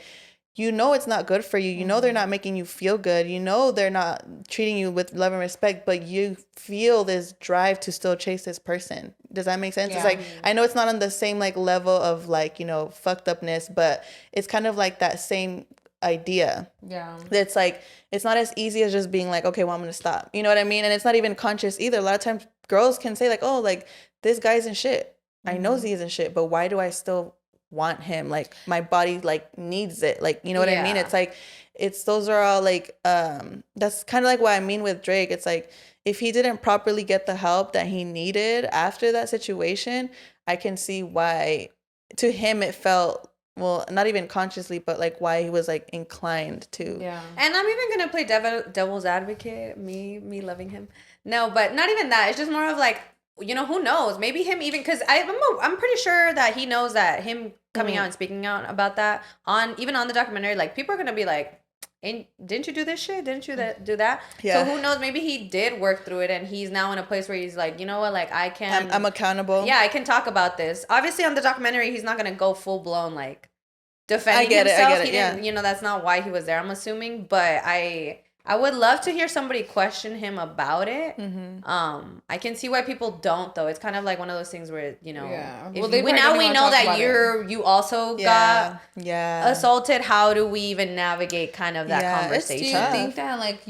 you know, it's not good for you. You know, they're not making you feel good. You know, they're not treating you with love and respect, but you feel this drive to still chase this person. Does that make sense? It's like, I know it's not on the same like level of like, you know, fucked upness, but it's kind of like that same idea. It's like, it's not as easy as just being like, okay, well, I'm gonna stop. You know what I mean? And it's not even conscious either. A lot of times girls can say like, oh, like, this guy's in shit. I know he isn't shit, but why do I still want him? Like, my body like needs it. Like, you know what I mean? It's like, those are all like, that's kind of like what I mean with Drake. It's like, if he didn't properly get the help that he needed after that situation, I can see why to him it felt, well, not even consciously, but like why he was like inclined to. And I'm even gonna play devil's advocate, me loving him. No, but not even that. It's just more of like, you know, who knows? Maybe him even, because I'm pretty sure that he knows that him coming out and speaking out about that even on the documentary, like, people are gonna be like, didn't you do this shit? Didn't you do that? So who knows? Maybe he did work through it and he's now in a place where he's like, you know what? Like, I'm accountable. Yeah, I can talk about this. Obviously, on the documentary, he's not gonna go full blown like defending himself. He didn't, you know, that's not why he was there, I'm assuming. But I would love to hear somebody question him about it. I can see why people don't, though. It's kind of like one of those things where, you know, we know that you also got assaulted. How do we even navigate kind of that conversation? Do you think that like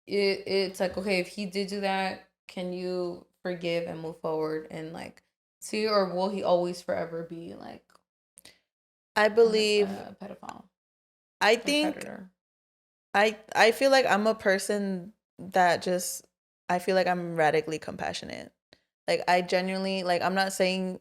it's like, okay, if he did do that, can you forgive and move forward and like see, or will he always forever be like? I believe a pedophile. I think. I feel like I'm a person that just, I feel like I'm radically compassionate. Like, I genuinely, like, I'm not saying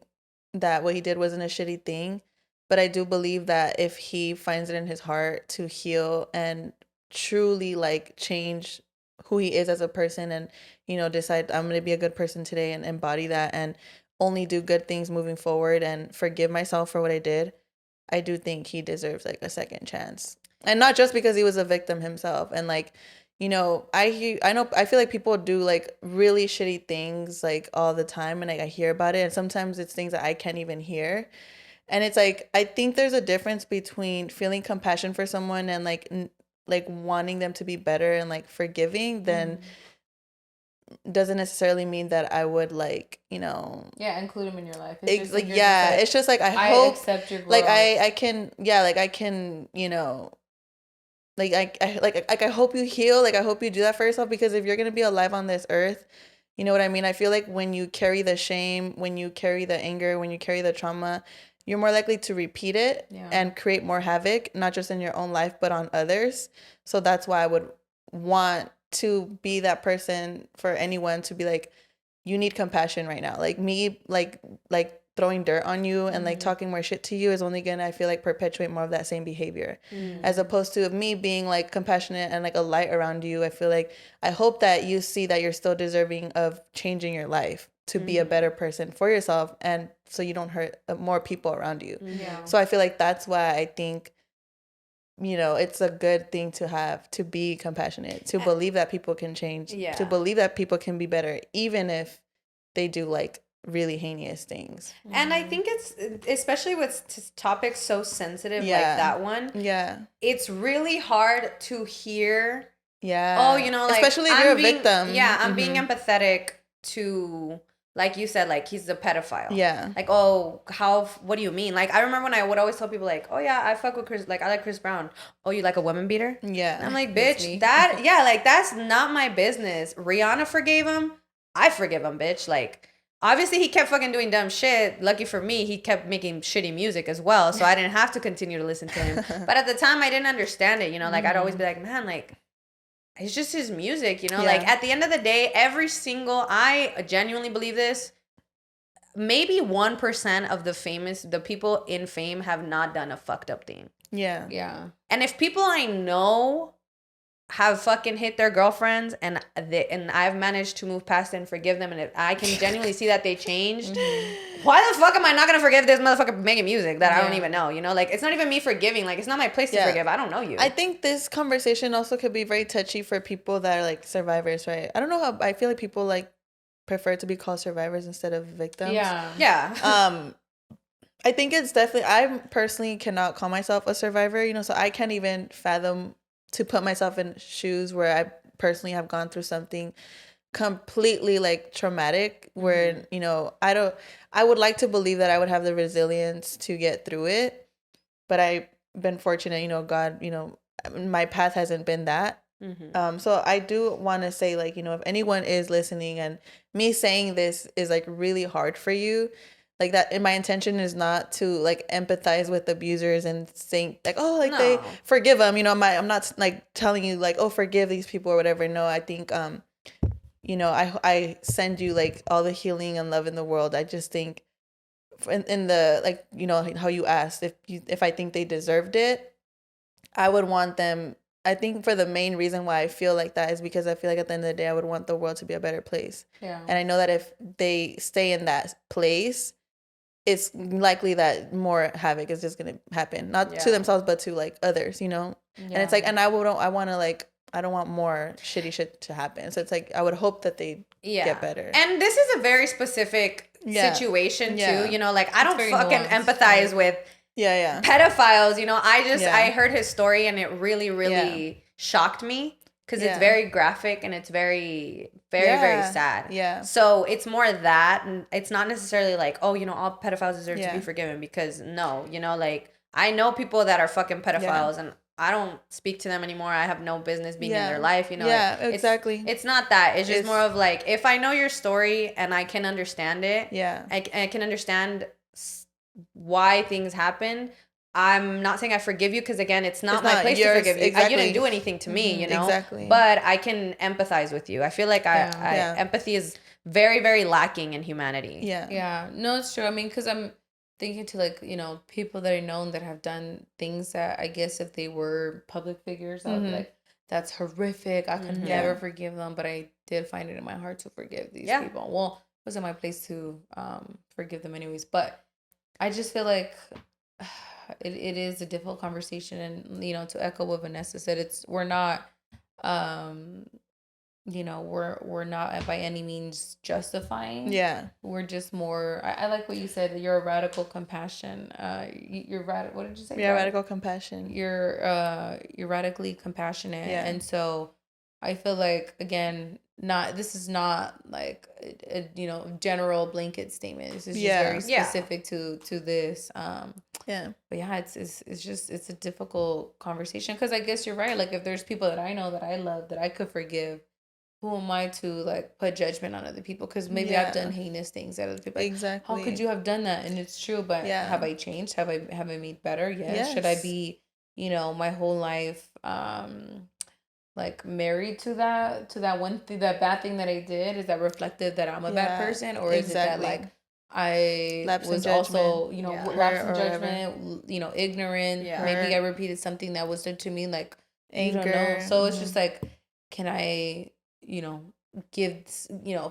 that what he did wasn't a shitty thing, but I do believe that if he finds it in his heart to heal and truly like change who he is as a person, and, you know, decide I'm going to be a good person today and embody that and only do good things moving forward and forgive myself for what I did, I do think he deserves like a second chance. And not just because he was a victim himself. And like, you know, I feel like people do like really shitty things like all the time, and like I hear about it, and sometimes it's things that I can't even hear. And it's like, I think there's a difference between feeling compassion for someone and like like wanting them to be better and like forgiving, then doesn't necessarily mean that I would like, include them in your life. It's just like, you're yeah, just like, it's just like I I hope accept your growth. like I can, yeah, like I can, like I hope you heal, like I hope you do that for yourself, because if you're gonna be alive on this earth, you know what I mean? I feel like when you carry the shame, when you carry the anger, when you carry the trauma, you're more likely to repeat it and create more havoc, not just in your own life, but on others. So that's why I would want to be that person for anyone to be like, you need compassion right now. Like me, like throwing dirt on you and like talking more shit to you is only gonna, I feel like, perpetuate more of that same behavior. As opposed to me being like compassionate and like a light around you. I feel like I hope that you see that you're still deserving of changing your life to be a better person for yourself, and so you don't hurt more people around you. So I feel like that's why I think, it's a good thing to have, to be compassionate, to believe that people can change, to believe that people can be better, even if they do like really heinous things. And I think it's, especially with topics so sensitive like that one, it's really hard to hear, like, especially if you're a victim. I'm being empathetic to, like you said, like, he's a pedophile. Like, what do you mean? Like, I remember when I would always tell people, like, oh yeah, I fuck with Chris, like, I like Chris Brown. Oh, you like a woman beater? And I'm like, bitch, like, that's not my business. Rihanna forgave him. I forgive him, bitch. Like, obviously he kept fucking doing dumb shit. Lucky for me, he kept making shitty music as well, so I didn't have to continue to listen to him. But at the time, I didn't understand it, like, I'd always be like, man, like, it's just his music, like, at the end of the day, I genuinely believe this, maybe 1% of the people in fame have not done a fucked up thing. And if people I know have fucking hit their girlfriends and I've managed to move past it and forgive them, and if I can genuinely see that they changed, why the fuck am I not gonna forgive this motherfucker making music that I don't even know? Like, it's not even me forgiving. Like, it's not my place to forgive. I don't know you. I think this conversation also could be very touchy for people that are like survivors, right? I don't know how, I feel like people like prefer to be called survivors instead of victims. I think it's definitely, I personally cannot call myself a survivor, so I can't even fathom to put myself in shoes where I personally have gone through something completely like traumatic, where, I would like to believe that I would have the resilience to get through it, but I've been fortunate, God, my path hasn't been that. So I do want to say, like, if anyone is listening and me saying this is like really hard for you, like that, and my intention is not to like empathize with abusers and saying like, oh, like they forgive them, I'm not like telling you like, oh, forgive these people or whatever. No, I think I send you like all the healing and love in the world. I just think in the, like, how you asked if I think they deserved it, I would want them. I think for the main reason why I feel like that is because I feel like at the end of the day, I would want the world to be a better place. And I know that if they stay in that place, it's likely that more havoc is just gonna happen, not to themselves, but to like others, And it's like, and I want to like, I don't want more shitty shit to happen. So it's like, I would hope that they get better. And this is a very specific situation too, like, I don't fucking empathize with pedophiles, I heard his story and it really, really shocked me. Because it's very graphic and it's very, very, very sad. So it's more that, and it's not necessarily like, oh, all pedophiles deserve to be forgiven, because no, like, I know people that are fucking pedophiles and I don't speak to them anymore. I have no business being in their life, exactly. It's not that. It's just more of like, if I know your story and I can understand it, I can understand why things happen. I'm not saying I forgive you, because again, it's not my place to forgive you. You didn't do anything to me, Exactly. But I can empathize with you. I feel like empathy is very, very lacking in humanity. No, it's true. I mean, because I'm thinking to like, people that I know that have done things that I guess if they were public figures, I would be like, that's horrific. I could never forgive them. But I did find it in my heart to forgive these people. Well, it wasn't my place to forgive them anyways. But I just feel like it is a difficult conversation, and to echo what Vanessa said, we're not you know, we're not by any means justifying. Yeah. We're just more. I like what you said. You're a radical compassion. You're radical. What did you say? Yeah, radical compassion. You're radically compassionate, and so I feel like, again, this is not like a you know, general blanket statement. This is just very specific to this. Yeah. But yeah, it's a difficult conversation, because I guess you're right. Like, if there's people that I know that I love that I could forgive, who am I to like put judgment on other people? Because maybe I've done heinous things at other people. Like, exactly. How could you have done that? And it's true, but have I changed? Have I made better? Yes. Should I be, you know, my whole life like married to that one thing, that bad thing that I did? Is that reflective that I'm a bad person, or is it that like I was also, you know, lapse in judgment, you know, ignorant? Maybe I repeated something that was done to me, like anger. You don't know. So it's just like, can I, you know,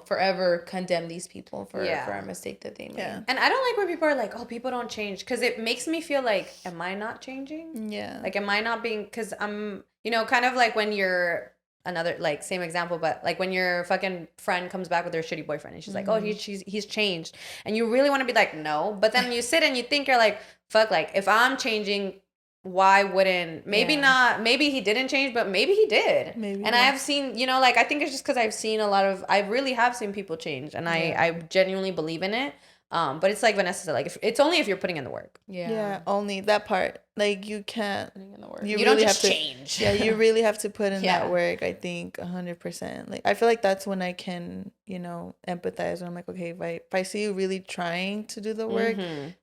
forever condemn these people for a mistake that they made? And I don't like when people are like, oh, people don't change, because it makes me feel like, am I not changing? Like, am I not being, because I'm, you know, kind of like when you're another, like, same example, but like when your fucking friend comes back with her shitty boyfriend and she's like, oh, he's changed, and you really want to be like, no, but then you sit and you think, you're like, fuck, like, if I'm changing, why wouldn't, maybe not, maybe he didn't change, but maybe he did. Maybe. And I have seen, you know, like, I think it's just because I've seen I really have seen people change, and I genuinely believe in it. But it's like Vanessa said, like, it's only if you're putting in the work. Yeah, only that part. Like, you can't. Putting in the work. You really don't just have to change. Yeah, you really have to put in that work. I think 100%. Like, I feel like that's when I can, you know, empathize. When I'm like, okay, if I see you really trying to do the work,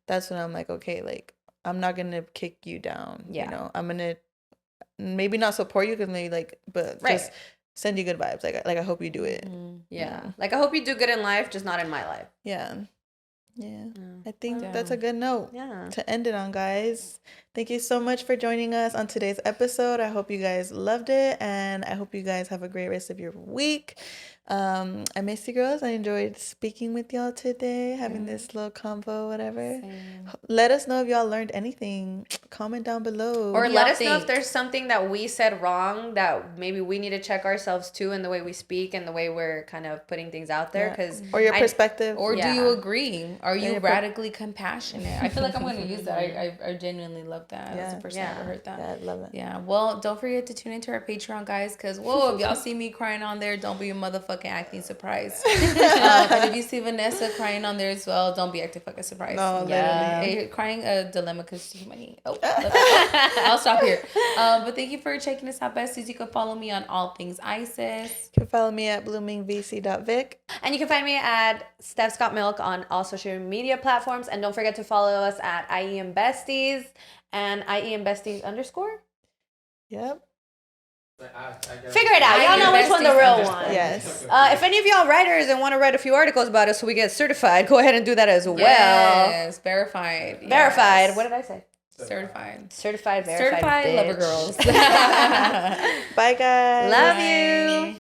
that's when I'm like, okay, like, I'm not gonna kick you down. You know, I'm gonna maybe not support you, because maybe like, but just send you good vibes. Like I hope you do it. Like, I hope you do good in life, just not in my life. I think that's a good note to end it on, guys. Thank you so much for joining us on today's episode. I hope you guys loved it, and I hope you guys have a great rest of your week. I miss you girls. I enjoyed speaking with y'all today, having this little convo, whatever. Let us know if y'all learned anything. Comment down below. Or let us know if there's something that we said wrong that maybe we need to check ourselves too, in the way we speak and the way we're kind of putting things out there. Or your perspective. Or do you agree? Are you radically compassionate? I feel like I'm going to use that. I genuinely love that. That's the first time I ever heard that. Yeah, I love it. Yeah. Well, don't forget to tune into our Patreon, guys, because, whoa, if y'all see me crying on there, don't be a motherfucking acting surprised. And if you see Vanessa crying on there as well, don't be acting fucking surprised. No, literally. Crying a dilemma because too many. I'll stop here. But thank you for checking us out, besties. You can follow me on all things ISIS. You can follow me at bloomingvc.vic. And you can find me at Steph's Got Milk on all social media platforms. And don't forget to follow us at IEM Besties and IEM Besties _. Yep. Figure it out. Y'all know which one the real one. Yes. If any of y'all writers and want to write a few articles about us so we get certified, go ahead and do that as well. Yes, verified. Verified. Yes. What did I say? Certified. Certified, verified. Certified lover girls. Bye, guys. Love you.